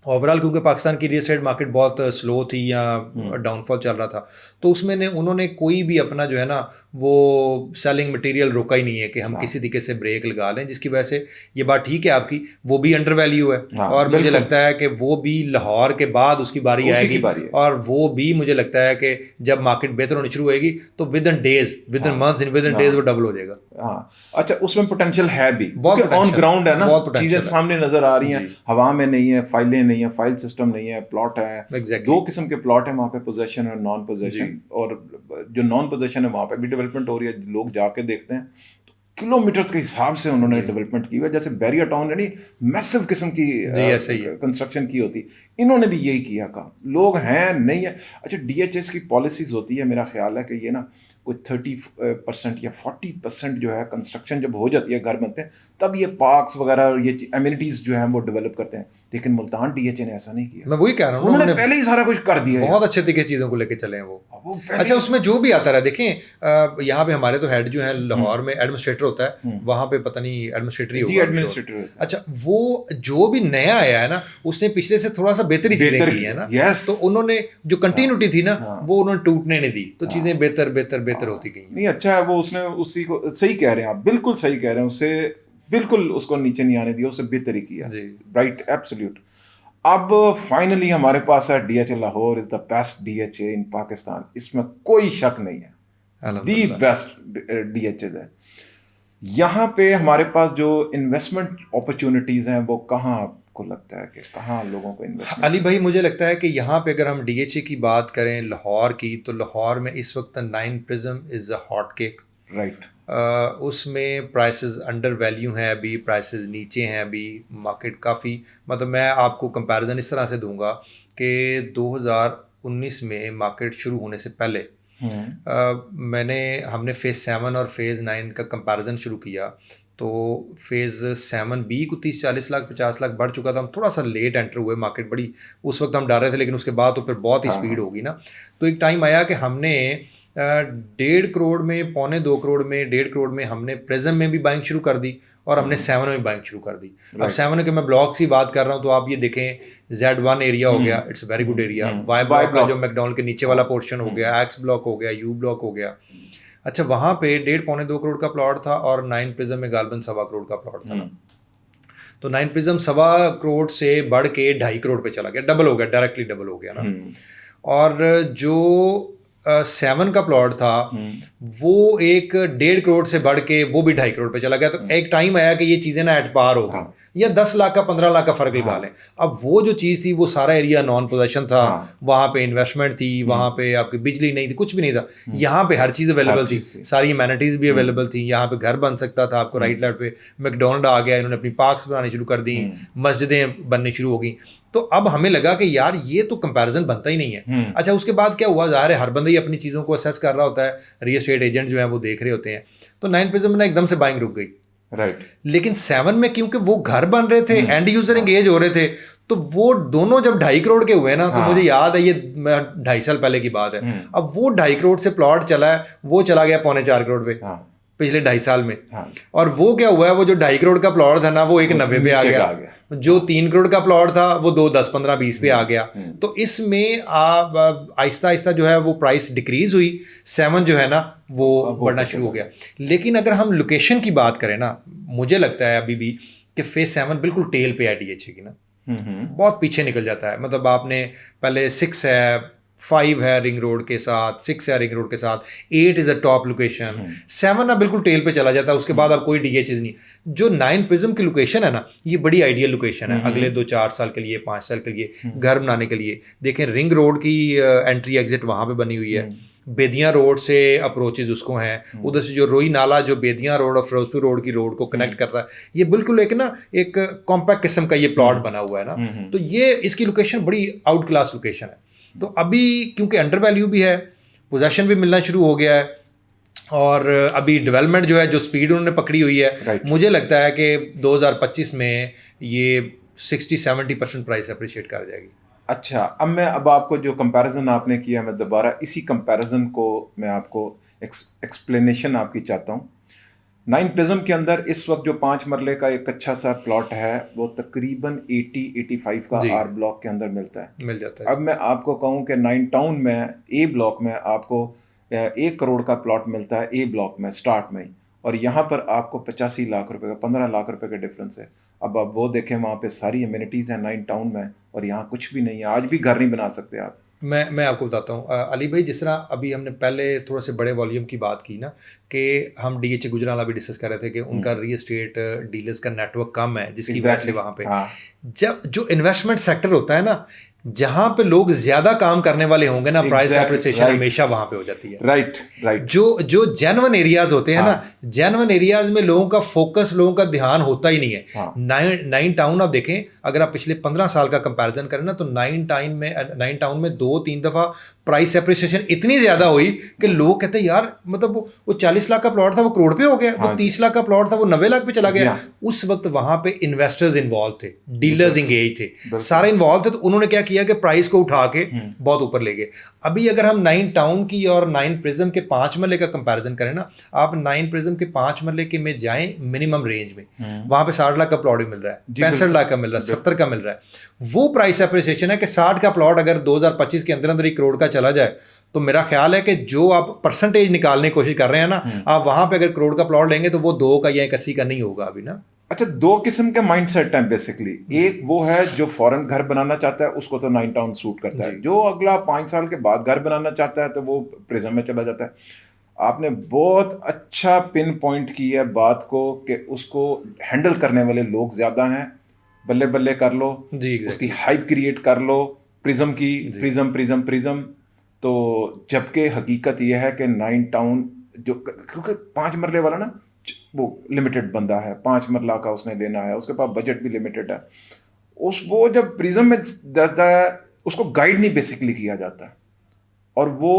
[SPEAKER 1] اوور آل, کیونکہ پاکستان کی ریل اسٹیٹ مارکیٹ بہت سلو تھی یا ڈاؤن فال چل رہا تھا, تو اس میں انہوں نے کوئی بھی اپنا جو ہے نا وہ سیلنگ مٹیریل روکا ہی نہیں ہے کہ ہم کسی طریقے سے بریک لگا لیں, جس کی وجہ سے یہ بات ٹھیک ہے آپ کی, وہ بھی انڈر ویلیو ہے. اور مجھے لگتا ہے کہ وہ بھی لاہور کے بعد اس کی باری آئے گی, اور وہ بھی مجھے لگتا ہے کہ جب مارکیٹ بہتر ہونی شروع ہوئے گی تو within days, within months, within days وہ ڈبل ہو جائے گا.
[SPEAKER 2] اچھا اس میں پوٹینشیل ہے بھی, آن گراؤنڈ ہے نا, چیزیں سامنے نظر آ رہی ہیں, ہوا میں نہیں ہے, فائلیں نہیں ہیں, فائل سسٹم نہیں ہے, پلاٹ ہے. 2 قسم کے پلاٹ ہیں وہاں پہ, پوزیشن اور نان پوزیشن. اور جو نان پوزیشن ہے وہاں پہ بھی ڈیولپمنٹ ہو رہی ہے, لوگ جا کے دیکھتے ہیں. किलोमीटर्स के हिसाब से उन्होंने डेवलपमेंट की हुई है, जैसे बैरियर टाउन यानी मैसिव किस्म की कंस्ट्रक्शन की होती, इन्होंने भी यही किया काम। लोग हैं नहीं है। अच्छा, DHS की पॉलिसीज होती है, मेरा ख्याल है कि ये ना कोई 30% या 40% जो है कंस्ट्रक्शन जब हो जाती है, घर बनते हैं, तब ये पार्क्स वगैरह और ये एम्यूनिटीज़ जो हैं वो डेवलप करते हैं। लेकिन मुल्तान DHA ने ऐसा नहीं किया।
[SPEAKER 1] मैं वही कह रहा हूँ,
[SPEAKER 2] उन्होंने पहले ही सारा कुछ कर दिया,
[SPEAKER 1] बहुत अच्छे तरीके चीज़ों को लेके चले हैं वो। अच्छा, उसमें जो भी आता रहा, देखें यहाँ पे हमारे तो हेड जो है लाहौर में एडमिनिस्ट्रेटर होता है, वहाँ पे पता नहीं एडमिनिस्ट्रेटर होगा,
[SPEAKER 2] एडमिनिस्ट्रेटर।
[SPEAKER 1] अच्छा, वो जो भी नया आया है ना, उसने पिछले से थोड़ा सा बेहतरी चीजें की है ना, तो उन्होंने जो कंटिन्यूटी थी ना, वो उन्होंने टूटने नहीं दी, तो चीजें बेहतर बेहतर बेहतर होती गई।
[SPEAKER 2] नहीं, अच्छा है वो, उसने उसी को, सही कह रहे हैं आप, बिल्कुल सही कह रहे हैं, उससे बिल्कुल उसको नीचे नहीं आने दिया, उससे बेहतरी किया। Right, absolute. अब फाइनली हमारे पास है DHA Lahore is the best DHA इन पाकिस्तान, इसमें कोई शक नहीं है, दी बेस्ट DHA है। यहाँ पे हमारे पास जो इन्वेस्टमेंट अपॉर्चुनिटीज हैं वो कहाँ आपको लगता है कि कहाँ लोगों को इन्वेस्टमेंट?
[SPEAKER 1] अली भाई, मुझे लगता है कि यहाँ पे अगर हम DHA की बात करें लाहौर की, तो लाहौर में इस वक्त 9 prism is a hot cake.
[SPEAKER 2] Right.
[SPEAKER 1] उसमें प्राइसेस अंडर वैल्यू हैं, अभी प्राइसेस नीचे हैं, अभी मार्केट काफ़ी, मतलब मैं आपको कंपैरिजन इस तरह से दूंगा कि 2019 में मार्केट शुरू होने से पहले हमने फ़ेज़ 7 और फ़ेज़ 9 का कंपैरिजन शुरू किया, तो फ़ेज़ 7B को 30-40 लाख 50 लाख बढ़ चुका था। हम थोड़ा सा लेट एंटर हुए, मार्केट बड़ी उस वक्त हम डर रहे थे, लेकिन उसके बाद तो फिर बहुत ही स्पीड होगी ना। तो एक टाइम आया कि हमने 1.5 करोड़ में, 1.25 करोड़ में, 1.5 करोड़ में हमने प्रिज्म में भी बाइंग शुरू कर दी और हमने 7 में बाइंग शुरू कर दी। अब 7 के मैं ब्लॉक्स की बात कर रहा हूँ, तो आप ये देखें, Z1 एरिया हो गया, it's very good area. Y block का जो मैकडॉनल्ड के नीचे वाला पोर्शन हो गया, X ब्लॉक हो गया, U ब्लॉक हो गया। अच्छा, वहाँ पे 1.5-2 करोड़ का प्लॉट था और 9 प्रिज्म में गालबन 1.25 करोड़ का प्लॉट था ना। तो 9 प्रिज्म 1.25 करोड़ से बढ़ के 2.5 करोड़ पे चला गया, डबल हो गया, डायरेक्टली डबल हो गया ना। और जो 7 का प्लॉट था वो 1.5 करोड़ से बढ़ के वो भी 2.5 करोड़ पे चला गया। तो एक टाइम आया कि ये चीज़ें ना एट पार हो गई, या 10 लाख का 15 लाख का फ़र्क निकाल लें। अब वो जो चीज़ थी, वो सारा एरिया नॉन पोजेशन था, वहाँ पे इन्वेस्टमेंट थी, वहाँ पे आपकी बिजली नहीं थी, कुछ भी नहीं था। यहाँ पे हर चीज़ अवेलेबल थी, सारी अमेनिटीज़ भी अवेलेबल थी। यहाँ पे घर बन सकता था आपको, राइट लेफ्ट पे मैकडॉनल्ड आ गया, इन्होंने अपनी पार्क्स बनानी शुरू कर दी, मस्जिदें बननी शुरू हो गई। तो अब हमें लगा कि यार ये तो कंपैरिजन बनता ही नहीं है। अच्छा, उसके बाद क्या हुआ, ज़ाहिर है हर बंदा ही अपनी चीज़ों को असेस कर रहा होता है, रियल एस्टेट एजेंट जो है वो देख रहे होते हैं। तो 9 प्रिज्म में एकदम से बाइंग रुक गई।
[SPEAKER 2] राइट।
[SPEAKER 1] लेकिन 7 में क्योंकि वो घर बन रहे थे, एंड यूजर एंगेज हो रहे थे, तो वो दोनों जब 2.5 करोड़ के हुए ना, तो मुझे याद है, ये 2.5 साल पहले की बात है। अब वो 2.5 करोड़ से प्लॉट चला है, वो चला गया 3.25 करोड़ पे पिछले 2.5 साल में। और वो क्या हुआ है, वो जो 2.5 करोड़ का प्लॉट था ना, वो 1.90 पे आ गया। जो 3 करोड़ का प्लॉट था वो 2, 10, 15, 20 पे आ गया। तो इसमें आहिस्ता आहिस्ता जो है वो प्राइस डिक्रीज हुई, 7 जो है ना वो बढ़ना शुरू हो गया। लेकिन अगर हम लोकेशन की बात करें ना, मुझे लगता है अभी भी कि फ़ेज़ 7 बिल्कुल टेल पे है DHA की ना, बहुत पीछे निकल जाता है। मतलब आपने पहले 6 है, 5 है रिंग रोड के साथ, 6 है रिंग रोड के साथ, 8 इज़ अ टॉप लोकेशन, 7 ना बिल्कुल टेल पे चला जाता है। उसके बाद अब कोई DHA नहीं। जो 9 प्रिज्म की लोकेशन है ना, ये बड़ी आइडियल लोकेशन है अगले 2-4 साल के लिए, 5 साल के लिए घर बनाने के लिए। देखें, रिंग रोड की एंट्री एग्जिट वहाँ पे बनी हुई है, बेदियाँ रोड से अप्रोचेज उसको हैं, उधर से जो रोई नाला जो बेदियाँ रोड और फिरोजपुर रोड की रोड को कनेक्ट करता है, ये बिल्कुल एक कॉम्पैक्ट किस्म का ये प्लॉट बना हुआ है ना। तो ये इसकी लोकेशन बड़ी आउट क्लास लोकेशन है। तो अभी क्योंकि अंडर वैल्यू भी है, पोजेशन भी मिलना शुरू हो गया है, और अभी डेवलपमेंट जो है, जो स्पीड उन्होंने पकड़ी हुई है, मुझे लगता है कि 2025 में ये 60-70% प्राइस अप्रिशिएट कर जाएगी।
[SPEAKER 2] अच्छा, अब आपको जो कंपैरिजन आपने किया, मैं दोबारा इसी कंपैरिजन को मैं आपको एक्सप्लेनेशन आपकी चाहता हूँ। 9 प्रिज्म के अंदर इस वक्त जो 5 मरले का एक अच्छा सा प्लॉट है, वो तकरीबन 80-85 का आर ब्लॉक के अंदर मिल जाता है। अब मैं आपको कहूँ कि 9 टाउन में ए ब्लॉक में आपको 1 करोड़ का प्लॉट मिलता है ए ब्लॉक में स्टार्ट में ही, और यहाँ पर आपको 85 लाख रुपए का, 15 लाख रुपए का डिफरेंस है। अब आप वो देखें, वहाँ पे सारी एमिनिटीज़ हैं 9 टाउन में, और यहाँ कुछ भी नहीं है। आज भी घर नहीं बना सकते आप।
[SPEAKER 1] मैं आपको बताता हूँ अली भाई, जिस तरह अभी हमने पहले थोड़ा से बड़े वॉल्यूम की बात की ना, कि हम DHA गुजरावाला भी डिस्कस कर रहे थे कि उनका रियल एस्टेट डीलर्स का नेटवर्क कम है, जिसकी वजह से वहाँ पे जब जो इन्वेस्टमेंट सेक्टर होता है ना, जहां पे लोग ज्यादा काम करने वाले होंगे ना, प्राइस
[SPEAKER 2] Exactly,
[SPEAKER 1] एप्रिसिएशन
[SPEAKER 2] right.
[SPEAKER 1] हमेशा वहां पे हो जाती है।
[SPEAKER 2] Right right.
[SPEAKER 1] जो जेन्युइन एरियाज होते हैं ना, जेन्युइन एरियाज में लोगों का फोकस, लोगों का ध्यान होता ही नहीं है।
[SPEAKER 2] हाँ।
[SPEAKER 1] नाइन टाउन आप देखें, अगर आप पिछले 15 साल का कंपैरिजन करें ना, तो नाइन टाउन में 2-3 दफा प्राइस एप्रिसिएशन इतनी ज्यादा हुई कि लोग कहते हैं यार, मतलब वो 40 लाख का प्लॉट था वो करोड़ पे हो गया, वो 30 लाख का प्लॉट था वो 90 लाख पे चला गया। उस वक्त वहां पे इन्वेस्टर्स इन्वॉल्व थे, डीलर्स इंगेज थे, सारे इन्वॉल्व थे। तो उन्होंने क्या किया कि प्राइस को उठा के बहुत ऊपर ले गए। अभी अगर हम 9 टाउन की और 9 प्रिज्म के 5 मरले का कंपैरिजन करें ना, आप 9 प्रिज्म के 5 मरले के में जाएं मिनिमम रेंज में, वहां पे 60 लाख का प्लॉट भी मिल रहा है, 65 लाख का मिल रहा है, 70 का मिल रहा है। वो प्राइस एप्रिसिएशन है कि 60 का प्लॉट अगर 2025 के अंदर अंदर 1 करोड़ का चला जाए, तो मेरा ख्याल है कि जो आप परसेंटेज निकालने की कोशिश कर रहे हैं ना, आप वहां पे अगर करोड़ का प्लॉट लेंगे तो वो 2 का या 81 का नहीं होगा अभी ना।
[SPEAKER 2] अच्छा, 2 किस्म के माइंडसेट हैं बेसिकली। एक वो है जो फॉरेन घर बनाना चाहता है, उसको तो 9 टाउन सूट करता है। जो अगला 5 साल के बाद घर बनाना चाहता है तो वो प्रिज्म में चला जाता है। आपने बहुत अच्छा पिन पॉइंट की है बात को कि उसको हैंडल करने वाले लोग ज़्यादा हैं, बल्ले बल्ले कर लो
[SPEAKER 1] जी,
[SPEAKER 2] उसकी हाइप क्रिएट कर लो प्रिज्म की, प्रिज्म। तो जबकि हकीकत यह है कि 9 टाउन जो, क्योंकि 5 मरले वाला ना वो लिमिटेड बंदा है, 5 मरला का उसने देना है, उसके पास बजट भी लिमिटेड है। वो जब प्रिज्म में जाता है उसको गाइड नहीं बेसिकली किया जाता, और वो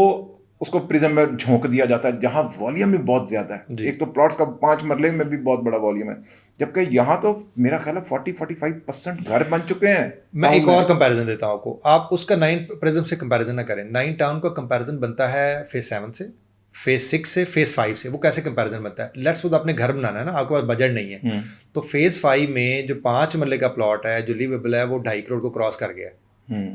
[SPEAKER 2] उसको प्रिज्म में झोंक दिया जाता है जहां वॉल्यूम भी बहुत ज्यादा है। एक तो प्लॉट्स का 5 मरले में भी बहुत बड़ा वॉल्यूम है, जबकि यहाँ तो मेरा ख्याल है 40-45% घर बन चुके हैं।
[SPEAKER 1] मैं एक और कंपैरिजन देता हूँ आपको, आप उसका 9 प्रिज्म से कंपैरिजन ना करें। 9 टाउन का कंपैरिजन बनता है फेज 7 से, फेज 6 से, फेज 5 से। वो कैसे कंपैरिजन बनता है? लेट्स सपोज आपने घर बनाना है ना, आपके पास बजट नहीं है, तो फेज 5 में जो 5 मरले का प्लॉट है जो लिवेबल है वो 2.5 करोड़ को क्रॉस कर गया।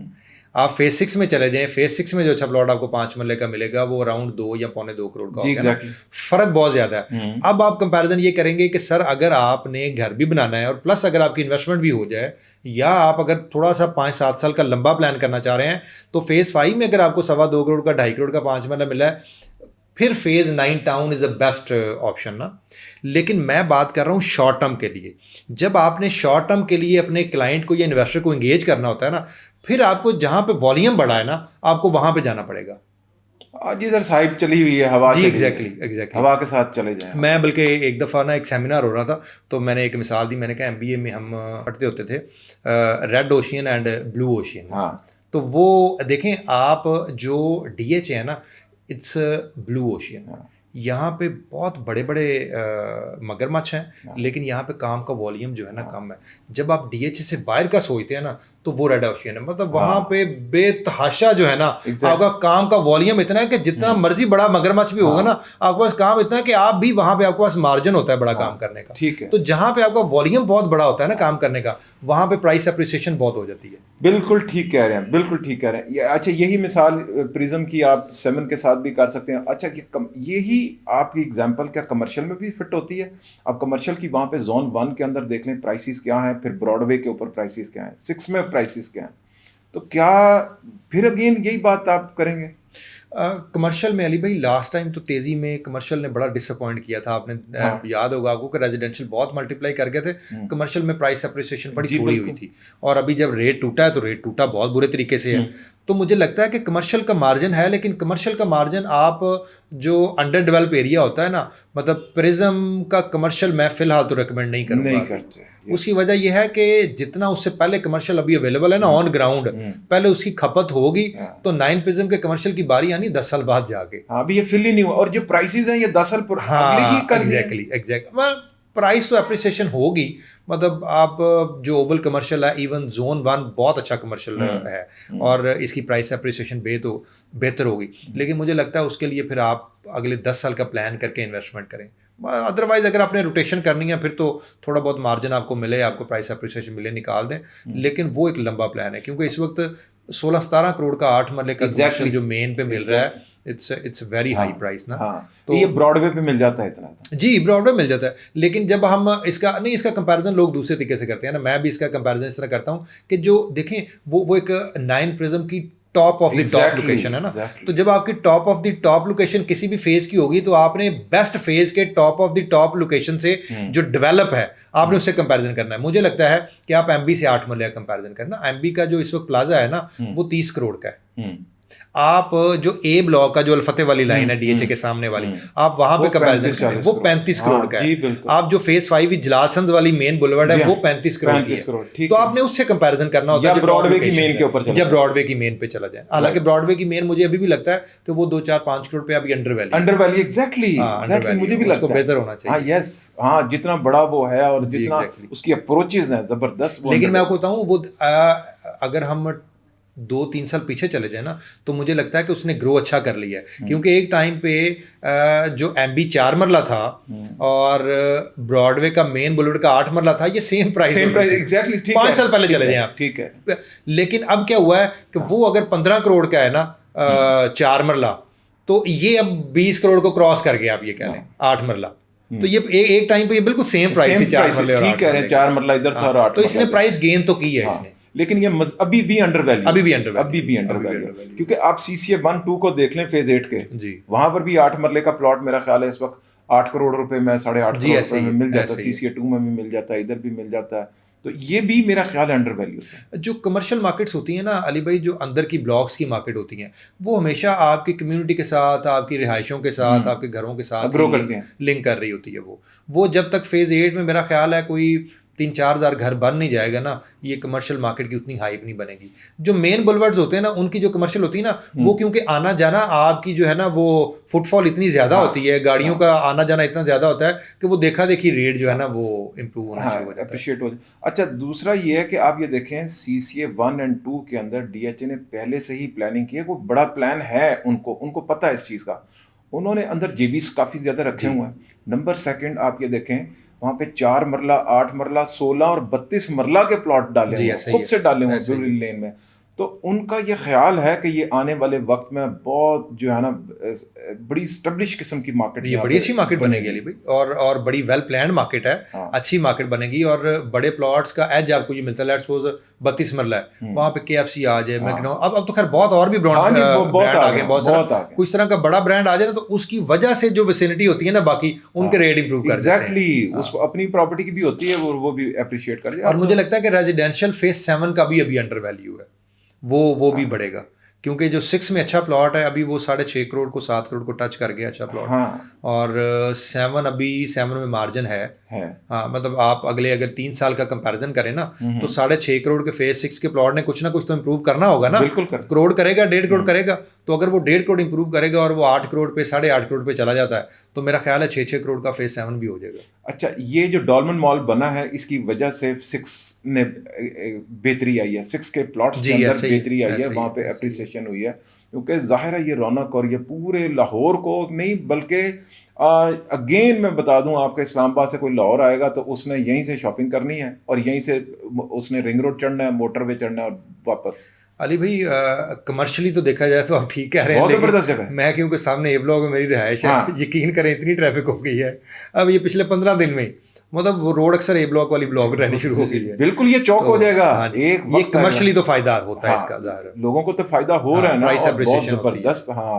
[SPEAKER 1] आप फेज 6 में चले जाएं, फेज 6 में जो अच्छा प्लॉट आपको 5 मरले का मिलेगा वो अराउंड 2 या 2.25 करोड़ का होगा। फर्क बहुत ज्यादा है। अब आप कंपैरिजन ये करेंगे कि सर अगर आपने घर भी बनाना है और प्लस अगर आपकी इन्वेस्टमेंट भी हो जाए, या आप अगर थोड़ा सा 5-7 साल का लंबा प्लान करना चाह रहे हैं, तो फेज 5 में अगर आपको 2.25 करोड़ का 2.5 करोड़ का 5 मरला मिला है, फिर phase 9 town is a best option ना। लेकिन मैं बात कर रहा हूँ शॉर्ट टर्म के लिए। जब आपने शॉर्ट टर्म के लिए अपने क्लाइंट को या इन्वेस्टर को एंगेज करना होता है ना, फिर आपको जहाँ पे वॉल्यूम बढ़ा है ना, आपको वहाँ पे जाना पढ़ेगा।
[SPEAKER 2] आज इधर साहिब चली हुई है, हवा
[SPEAKER 1] जी, एग्जैक्टली
[SPEAKER 2] हवा के साथ चले जाएं।
[SPEAKER 1] मैं बल्कि एक दफ़ा ना एक सेमिनार हो रहा था, तो मैंने एक मिसाल दी। मैंने कहा MBA में हम पढ़ते होते थे red ocean and blue ocean.
[SPEAKER 2] हाँ,
[SPEAKER 1] तो वो देखें आप, जो DHA है ना, इट्स ब्लू ओशियन। यहाँ पे बहुत बड़े बड़े मगरमच्छ हैं, लेकिन यहाँ पे काम का वॉल्यूम जो है ना कम है। जब आप DHA से बाहर का सोचते हैं ना, तो वो रेड ओशियन है। मतलब वहाँ पे बेतहाशा जो है ना, आपका काम का वॉल्यूम इतना है कि जितना मर्जी बड़ा मगरमच्छ भी होगा ना, आपके पास काम इतना है कि आप भी वहाँ पे आपके पास मार्जिन होता है बड़ा काम करने का।
[SPEAKER 2] ठीक है।
[SPEAKER 1] तो जहाँ पे आपका वॉल्यूम बहुत बड़ा होता है ना काम करने का, वहाँ पे प्राइस एप्रिसिएशन बहुत हो जाती है।
[SPEAKER 2] बिल्कुल ठीक कह रहे हैं, बिल्कुल ठीक कह रहे हैं। अच्छा, यही मिसाल प्रिज्म की आप 7 के साथ भी कर सकते हैं। अच्छा, यही आपकी एग्जांपल क्या कमर्शियल में भी फिट होती है? आप कमर्शियल की वहाँ पे जोन 1 के अंदर देख लें प्राइसेस क्या हैं, फिर ब्रॉडवे के ऊपर प्राइसेस क्या हैं, 6 में प्राइसेस क्या हैं, तो क्या फिर अगेन यही बात आप करेंगे?
[SPEAKER 1] कमर्शियल में अली भाई लास्ट टाइम तो तेज़ी में कमर्शियल ने बड़ा डिसअपॉइंट किया था। आपने याद होगा आपको कि रेजिडेंशियल बहुत मल्टीप्लाई कर गए थे, कमर्शियल में प्राइस अप्रिसिएशन बड़ी थोड़ी हुई थी। और अभी जब रेट टूटा है तो रेट टूटा बहुत बुरे तरीके से है। तो मुझे लगता है कि कमर्शियल का मार्जिन है, लेकिन कमर्शियल का मार्जिन आप जो अंडर डेवलप एरिया होता है ना, मतलब प्रिज्म का कमर्शियल मैं फ़िलहाल तो रिकमेंड नहीं करूँगा। उसकी वजह यह है कि जितना उससे पहले कमर्शियल अभी अवेलेबल है ना ऑन ग्राउंड, पहले उसकी खपत होगी तो 9 प्रिज्म के कमर्शियल की बारी आनी 10 साल बाद जाके।
[SPEAKER 2] हाँ, अभी ये फिल ही नहीं हुआ, और जो प्राइसेस हैं ये 10 साल पर अगले की कर
[SPEAKER 1] एग्जैक्टली प्राइस तो एप्रिसिएशन होगी। मतलब आप जो ओवल कमर्शियल है, इवन जोन 1 बहुत अच्छा कमर्शियल है, और इसकी प्राइस एप्रिसिएशन बेहतर होगी। लेकिन मुझे लगता है उसके लिए फिर आप अगले 10 साल का प्लान करके इन्वेस्टमेंट करें। अदरवाइज अगर आपने रोटेशन करनी है फिर तो थोड़ा बहुत मार्जिन आपको मिले, आपको प्राइस एप्रिसिएशन मिले, निकाल दें। लेकिन वो एक लंबा प्लान है, क्योंकि इस वक्त 16-17 करोड़ का 8 मरले का कमर्शियल जो मेन पे मिल रहा है, इट्स वेरी हाई प्राइस ना।
[SPEAKER 2] तो ये ब्रॉडवे पे मिल जाता है इतना?
[SPEAKER 1] जी, ब्रॉडवे मिल जाता है। लेकिन जब हम इसका कंपैरिजन लोग दूसरे तरीके से करते हैं ना, मैं भी इसका कंपैरिजन इस तरह करता हूँ कि जो देखें वो एक 9 प्रिज्म की top of the top location है ना, तो जब आपकी top of the top location किसी भी फेज की होगी तो आपने बेस्ट फेज के top of the top location से जो डेवलप है आपने उससे कंपैरिजन करना है। मुझे लगता है कि आप एमबी से 8 मरले कंपैरिजन करना। एमबी का जो इस वक्त प्लाजा है ना वो 30 करोड़ का है। आप जो ए ब्लॉक का जो अलफते वाली लाइन है डीएचए के सामने वाली, आप वहां पे कंपैरिजन करें, वो 35 करोड़ का है। आप जो फेज 5 जलालसंस वाली मेन बुलवर्ड है वो 35 करोड़ की है। तो आपने उससे कंपैरिजन करना होता है
[SPEAKER 2] ब्रॉडवे की मेन के ऊपर,
[SPEAKER 1] जब ब्रॉडवे की मेन पे चला जाए। हालांकि ब्रॉडवे की मेन मुझे अभी भी लगता है कि वो 2-4-5 करोड़ पे अभी अंडर वैल्यू
[SPEAKER 2] एग्जैक्टली मुझे भी लगता है
[SPEAKER 1] बेहतर होना चाहिए।
[SPEAKER 2] यस, हाँ, जितना बड़ा वो है और जितना उसकी अप्रोचेज हैं जबरदस्त।
[SPEAKER 1] लेकिन मैं आपको बताऊं वो अगर हम 2-3 साल पीछे चले जाए ना तो मुझे लगता है कि उसने ग्रो अच्छा कर लिया है, क्योंकि एक टाइम पे जो एमबी 4 मरला था और ब्रॉडवे का मेन बुलवर्ड का 8 मरला था, ये सेम प्राइस
[SPEAKER 2] एग्जैक्टली
[SPEAKER 1] 5 साल पहले चले जाए आप,
[SPEAKER 2] ठीक है।
[SPEAKER 1] लेकिन अब क्या हुआ है कि वो अगर 15 करोड़ का है ना 4 मरला, तो ये अब 20 करोड़ को क्रॉस कर गया, आप ये कह लें 8 मरला। तो ये एक टाइम पे ये बिल्कुल सेम प्राइस थी 4 मरले,
[SPEAKER 2] ठीक कह रहे हैं, 4 मरला इधर था और 8,
[SPEAKER 1] तो इसने प्राइस गेन तो की है इसने,
[SPEAKER 2] लेकिन ये अभी भी अंडर वैल्यू, क्योंकि आप CCA 1-2 को देख लें फेज 8 के, वहां पर भी 8 मरले का प्लॉट मेरा ख्याल है इस वक्त 8 करोड़ रुपए में, 8.5 करोड़ रुपए में मिल जाता है। CCA 2 में भी मिल जाता है, इधर भी मिल जाता है। तो ये भी मेरा ख्याल है अंडर वैल्यू है।
[SPEAKER 1] जो कमर्शियल मार्केट्स होती हैं ना अली भाई, जो अंदर की ब्लॉक्स की मार्केट होती हैं, वो हमेशा आपकी कम्युनिटी के साथ, आपकी रिहाइशों के साथ, आपके घरों के साथ
[SPEAKER 2] ग्रो करते हैं,
[SPEAKER 1] लिंक कर रही होती है। वो जब तक फेज 8 में मेरा ख्याल है कोई 3-4 हज़ार घर बन नहीं जाएगा ना, ये कमर्शियल मार्केट की उतनी हाइप नहीं बनेगी। जो मेन बुलवर्ड्स होते हैं ना उनकी जो कमर्शियल होती है ना, वो क्योंकि आना जाना आपकी जो है ना वो फुटफॉल इतनी ज़्यादा होती है, गाड़ियों का आना जाना इतना ज़्यादा होता है कि वो देखा देखी रेट जो है ना वो इम्प्रूव होना शुरू हो जाता है,
[SPEAKER 2] अप्रिशिएट हो जाता है। अच्छा, दूसरा ये है कि आप ये देखें CCA 1 और 2 के अंदर DHA ने पहले से ही प्लानिंग की है, वो बड़ा प्लान है, उनको पता है इस चीज़ का। उन्होंने अंदर JBs काफ़ी ज़्यादा रखे हुए हैं। नंबर सेकंड आप ये देखें, वहाँ पे 4 मरला, 8 मरला, 16 और 32 मरला के प्लॉट डाले हुए हैं, खुद से डाले हुए हैं ज़रूरी लेन में। तो उनका ये ख्याल है कि ये आने वाले वक्त में बहुत जो है ना बड़ी स्टेब्लिश किस्म की मार्केट,
[SPEAKER 1] ये बड़ी अच्छी मार्केट बनेगी अली भाई, और बड़ी वेल प्लान्ड मार्केट है, अच्छी मार्केट बनेगी। और बड़े प्लॉट्स का एज आपको ये मिलता है, लेट्स सपोज 32 मरला है, वहाँ पे KFC आ जाए, मैकडॉनल्ड, अब तो खैर बहुत और भी ब्रांड आ गए, बहुत सारा कुछ तरह का बड़ा ब्रांड आ जाए ना, तो उसकी वजह से जो विसिनिटी होती है ना बाकी उनके रेट इंप्रूव कर देते हैं।
[SPEAKER 2] एग्जैक्टली, उसको अपनी प्रॉपर्टी की भी होती है, वो भी अप्रिशिएट कर।
[SPEAKER 1] और मुझे लगता है कि रेजिडेंशियल फेज 7 का भी अभी अंडर वैल्यू है, वो भी बढ़ेगा, क्योंकि जो 6 में अच्छा प्लॉट है अभी वो 6.5 करोड़ को 7 करोड़ को टच कर गया अच्छा प्लॉट। और 7 अभी 7 में मार्जिन है। हाँ, मतलब आप अगर 3 साल का कंपैरिजन करें ना, तो 6.5 करोड़ के फेज 6 के प्लॉट ने कुछ ना कुछ तो इम्प्रूव करना होगा ना, करोड़ करेगा, 1.5 करोड़ करेगा। तो अगर वो 1.5 करोड़ इम्प्रूव करेगा और वो 8 करोड़ पे 8.5 करोड़ पे चला जाता है, तो मेरा ख्याल है 6 करोड़ का फेज 7 भी हो जाएगा।
[SPEAKER 2] अच्छा, ये जो डॉलमन मॉल बना है इसकी वजह से 6 ने बेहतरी आई है, 6 के प्लॉट्स के अंदर बेहतरी आई है, वहाँ पे एप्रिसिएशन हुई है, क्योंकि जाहिर है ये रौनक और ये पूरे लाहौर को नहीं, बल्कि अगेन मैं बता दूं आपके, इस्लामाबाद से कोई लाहौर आएगा तो उसने यहीं से शॉपिंग करनी है और यहीं से उसने रिंग रोड चढ़ना है, मोटरवे चढ़ना है और वापस।
[SPEAKER 1] अली भाई कमर्शियली तो देखा जाए तो आप ठीक कह रहे हैं,
[SPEAKER 2] बहुत जबरदस्त जगह है।
[SPEAKER 1] मैं क्योंकि सामने ए ब्लॉक में मेरी रिहाइश है, यकीन करें इतनी ट्रैफिक हो गई है अब ये पिछले 15 दिन में, मतलब वो रोड अक्सर ए ब्लॉक वाली ब्लॉक रहनी शुरू हो गई है।
[SPEAKER 2] बिल्कुल, ये चौक हो जाएगा।
[SPEAKER 1] ये कमर्शियली तो फायदा होता है इसका,
[SPEAKER 2] लोगों को तो फायदा हो रहा है ना, बहुत जबरदस्त। हाँ,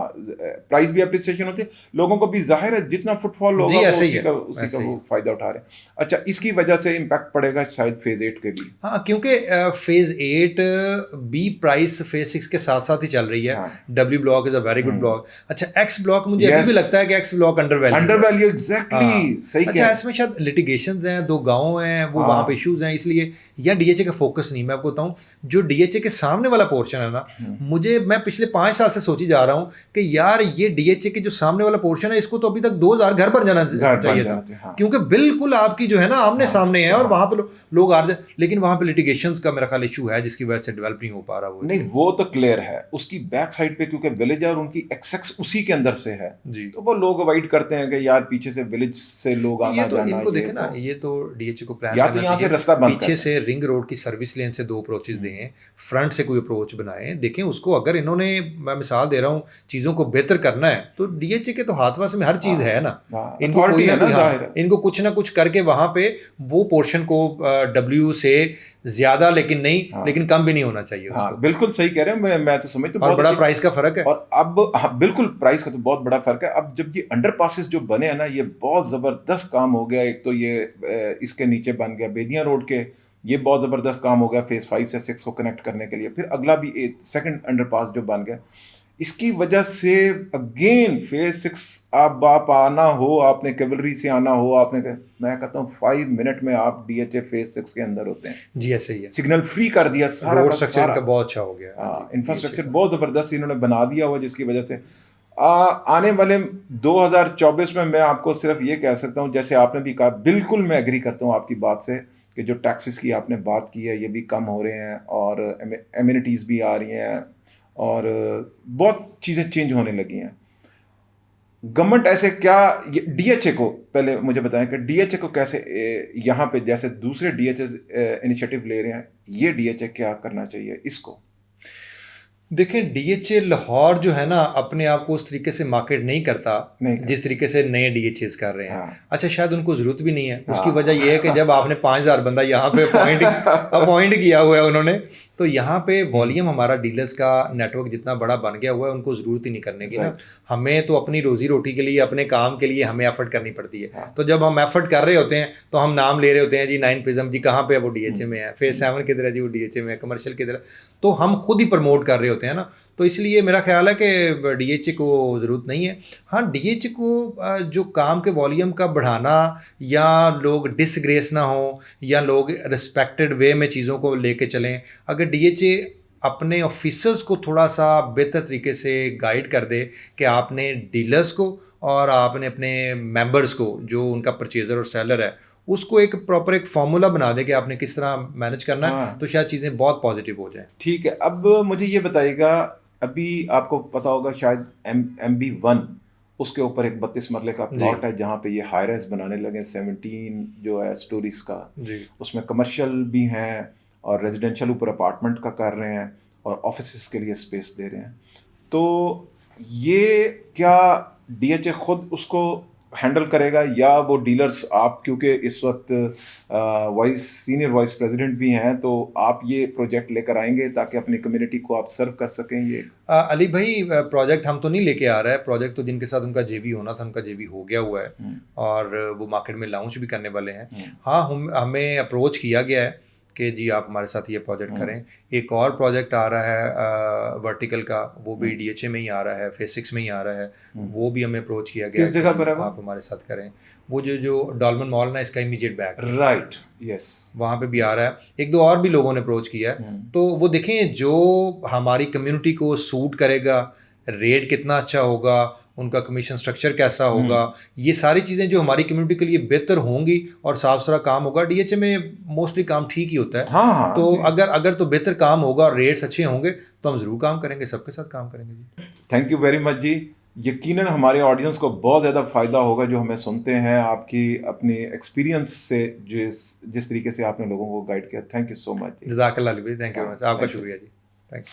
[SPEAKER 2] प्राइस भी अप्रिसिएशन होती है, लोगों को भी जाहिर है जितना फुटफॉल होगा उसी का वो फायदा उठा रहे हैं। अच्छा, इसकी वजह से इम्पैक्ट पड़ेगा शायद फेज 8 के भी।
[SPEAKER 1] हाँ, क्योंकि फेज 8 बी प्राइस फेज 6 के साथ साथ ही चल रही है। W block is a very good block. अच्छा, X ब्लॉक मुझे अभी भी लगता है कि X block under value,
[SPEAKER 2] exactly सही कह।
[SPEAKER 1] अच्छा, इसमें शायद लिटिगेशन हैं, 2 गांव हैं, वो वहाँ पे इश्यूज हैं, इसलिए या DHA का फोकस नहीं। मैं आपको बताऊँ, जो DHA के सामने वाला पोर्शन है ना, मैं पिछले 5 साल से सोची जा रहा हूँ कि यार ये DHA के जो सामने वाला पोर्शन है, इसको तो अभी तक 2000 घर बन जाना चाहिए था, क्योंकि बिल्कुल आपकी जो है ना आमने सामने है और वहाँ पे लोग आ रहे हैं, लेकिन वहाँ पे लिटिगेशंस का मेरा ख्याल इशू है, जिसकी वजह से डेवलप नहीं हो पा रहा। वो
[SPEAKER 2] नहीं, वो तो क्लियर है। उसकी बैक साइड पे क्योंकि विलेज है और उनकी एक्सेस उसी के अंदर से है, तो वो लोग अवॉइड करते हैं कि यार पीछे से विलेज से लोग आना जाना।
[SPEAKER 1] इनको देखें ना, یہ تو ڈی ایچ اے کو پلان
[SPEAKER 2] یا تو
[SPEAKER 1] کرنا
[SPEAKER 2] یہاں سے
[SPEAKER 1] چاہیے،
[SPEAKER 2] رستہ بند
[SPEAKER 1] پیچھے سے رنگ روڈ کی سروس لین سے 2 اپروچز دیں، فرنٹ سے کوئی اپروچ بنائیں، دیکھیں اس کو. اگر انہوں نے، میں مثال دے رہا ہوں، چیزوں کو بہتر کرنا ہے تو ڈی ایچ اے کے تو ہاتھ واس میں ہر چیز ہے نا. ان کو کوئی نہ کوئی، ان کو کچھ نہ کچھ کر کے وہاں پہ وہ پورشن کو ڈبلیو سے زیادہ لیکن نہیں، لیکن کم بھی نہیں ہونا چاہیے.
[SPEAKER 2] ہاں بالکل صحیح کہہ رہے ہیں. میں تو سمجھتا ہوں
[SPEAKER 1] اور بڑا پرائز کا فرق ہے.
[SPEAKER 2] اور اب بالکل پرائز کا تو بہت بڑا فرق ہے. اب جب یہ انڈر پاسز جو بنے ہیں نا، یہ بہت زبردست کام ہو گیا. ایک تو یہ اس کے نیچے بن گیا بیدیاں روڈ کے، یہ بہت زبردست کام ہو گیا فیز 5 سے 6 کو کنیکٹ کرنے کے لیے. پھر اگلا بھی سیکنڈ انڈر پاس جو بن گیا، اس کی وجہ سے اگین فیز 6 آپ آنا ہو، آپ نے کیولری سے آنا ہو، آپ نے، میں کہتا ہوں 5 منٹ میں آپ ڈی ایچ اے فیز 6 کے اندر ہوتے ہیں.
[SPEAKER 1] جی ایسے ہی ہے.
[SPEAKER 2] سگنل فری کر دیا سارا
[SPEAKER 1] روڈ
[SPEAKER 2] کا
[SPEAKER 1] اسٹرکچر
[SPEAKER 2] سارا.
[SPEAKER 1] کا بہت اچھا ہو گیا.
[SPEAKER 2] ہاں انفراسٹرکچر بہت زبردست انہوں نے بنا دیا ہوا، جس کی وجہ سے آنے والے 2024 میں میں آپ کو صرف یہ کہہ سکتا ہوں، جیسے آپ نے بھی کہا، بالکل میں ایگری کرتا ہوں آپ کی بات سے، کہ جو ٹیکسز کی آپ نے بات کی ہے یہ بھی کم ہو رہے ہیں، اور ایمینٹیز بھی آ رہی ہیں، اور بہت چیزیں چینج ہونے لگی ہیں. گورنمنٹ ایسے کیا ڈی ایچ اے کو، پہلے مجھے بتائیں کہ ڈی ایچ اے کو کیسے یہاں پہ جیسے دوسرے ڈی ایچ اے انیشیٹو لے رہے ہیں، یہ ڈی ایچ اے کیا کرنا چاہیے اس کو؟
[SPEAKER 1] دیکھیں ڈی ایچ اے لاہور جو ہے نا اپنے آپ کو اس طریقے سے مارکیٹ نہیں کرتا جس طریقے سے نئے ڈی ایچ ایز کر رہے ہیں. اچھا شاید ان کو ضرورت بھی نہیں ہے. اس کی وجہ یہ ہے کہ جب آپ نے 5000 بندہ یہاں پہ اپوائنٹ کیا ہوا ہے انہوں نے، تو یہاں پہ والیوم ہمارا ڈیلرز کا نیٹ ورک جتنا بڑا بن گیا ہوا ہے، ان کو ضرورت ہی نہیں کرنے کی نا. ہمیں تو اپنی روزی روٹی کے لیے، اپنے کام کے لیے ہمیں ایفرٹ کرنی پڑتی ہے. تو جب ہم ایفرٹ کر رہے ہوتے ہیں تو ہم نام لے رہے ہوتے ہیں، جی 9 پرزم جی کہاں پہ ہے، وہ ڈی ایچ اے میں ہے. فیز 7 کدھر ہے، جی وہ ڈی ایچ اے میں ہے. کمرشل کدھر ہے، تو ہم خود ہی پروموٹ کر رہے ہوتے ہیں نا. تو اس لیے میرا خیال ہے کہ ڈی ایچ اے کو ضرورت نہیں ہے. ہاں ڈی ایچ اے کو جو کام کے والیوم کا بڑھانا، یا لوگ ڈس گریس نہ ہوں، یا لوگ رسپیکٹڈ وے میں چیزوں کو لے کے چلیں، اگر ڈی ایچ اے اپنے آفیسرز کو تھوڑا سا بہتر طریقے سے گائیڈ کر دے کہ آپ نے ڈیلرز کو اور آپ نے اپنے ممبرز کو، جو ان کا پرچیزر اور سیلر ہے، اس کو ایک پراپر ایک فارمولا بنا دے کہ آپ نے کس طرح مینج کرنا ہے، تو شاید چیزیں بہت پازیٹیو ہو جائیں.
[SPEAKER 2] ٹھیک ہے. اب مجھے یہ بتائیے گا، ابھی آپ کو پتا ہوگا شاید MB1 اس کے اوپر ایک 32 مرلے کا پلاٹ ہے، جہاں پہ یہ ہائی رائز بنانے لگے. 17 جو ہے اسٹوریز کا، اس میں کمرشل بھی ہیں اور ریزیڈینشیل اوپر اپارٹمنٹ کا کر رہے ہیں، اور آفیسز کے لیے اسپیس دے رہے ہیں. تو یہ کیا ڈی ایچ اے خود اس کو ہینڈل کرے گا، یا وہ ڈیلرز، آپ کیونکہ اس وقت سینئر وائس پریزیڈنٹ بھی ہیں، تو آپ یہ پروجیکٹ لے کر آئیں گے تاکہ اپنی کمیونٹی کو آپ سرو کر سکیں؟ یہ
[SPEAKER 1] علی بھائی پروجیکٹ ہم تو نہیں لے کے آ رہا ہے. پروجیکٹ تو جن کے ساتھ ان کا جے بی ہونا تھا، ان کا جے بی ہو گیا ہوا ہے، اور وہ مارکیٹ میں لانچ بھی کرنے والے ہیں. ہاں ہمیں اپروچ کیا گیا ہے کہ جی آپ ہمارے ساتھ یہ پروجیکٹ کریں. ایک اور پروجیکٹ آ رہا ہے ورٹیکل کا، وہ بھی ڈی ایچ اے میں ہی آ رہا ہے، فیز 6 میں ہی آ رہا ہے. وہ بھی ہمیں اپروچ کیا گیا
[SPEAKER 2] کس جگہ پر ہے،
[SPEAKER 1] آپ ہمارے ساتھ کریں. وہ جو ڈالمن مال نا، اس کا امیجیٹ بیک،
[SPEAKER 2] رائٹ، یس،
[SPEAKER 1] وہاں پہ بھی آ رہا ہے. 1-2 اور بھی لوگوں نے اپروچ کیا ہے. تو وہ دیکھیں جو ہماری کمیونٹی کو سوٹ کرے گا، ریٹ کتنا اچھا ہوگا، ان کا کمیشن سٹرکچر کیسا ہوگا، یہ ساری چیزیں جو ہماری کمیونٹی کے لیے بہتر ہوں گی اور صاف ستھرا کام ہوگا. ڈی ایچ اے میں موسٹلی کام ٹھیک ہی ہوتا ہے. تو اگر تو بہتر کام ہوگا اور ریٹس اچھے ہوں گے تو ہم ضرور کام کریں گے، سب کے ساتھ کام کریں گے. جی
[SPEAKER 2] تھینک یو ویری مچ جی. یقیناً ہمارے آڈینس کو بہت زیادہ فائدہ ہوگا جو ہمیں سنتے ہیں، آپ کی اپنی ایکسپیرینس سے جس طریقے سے آپ نے لوگوں کو گائیڈ کیا. تھینک یو سو مچ.
[SPEAKER 1] جزاک اللہ علی بھائی، تھینک یو. آپ کا شکریہ جی، تھینک یو.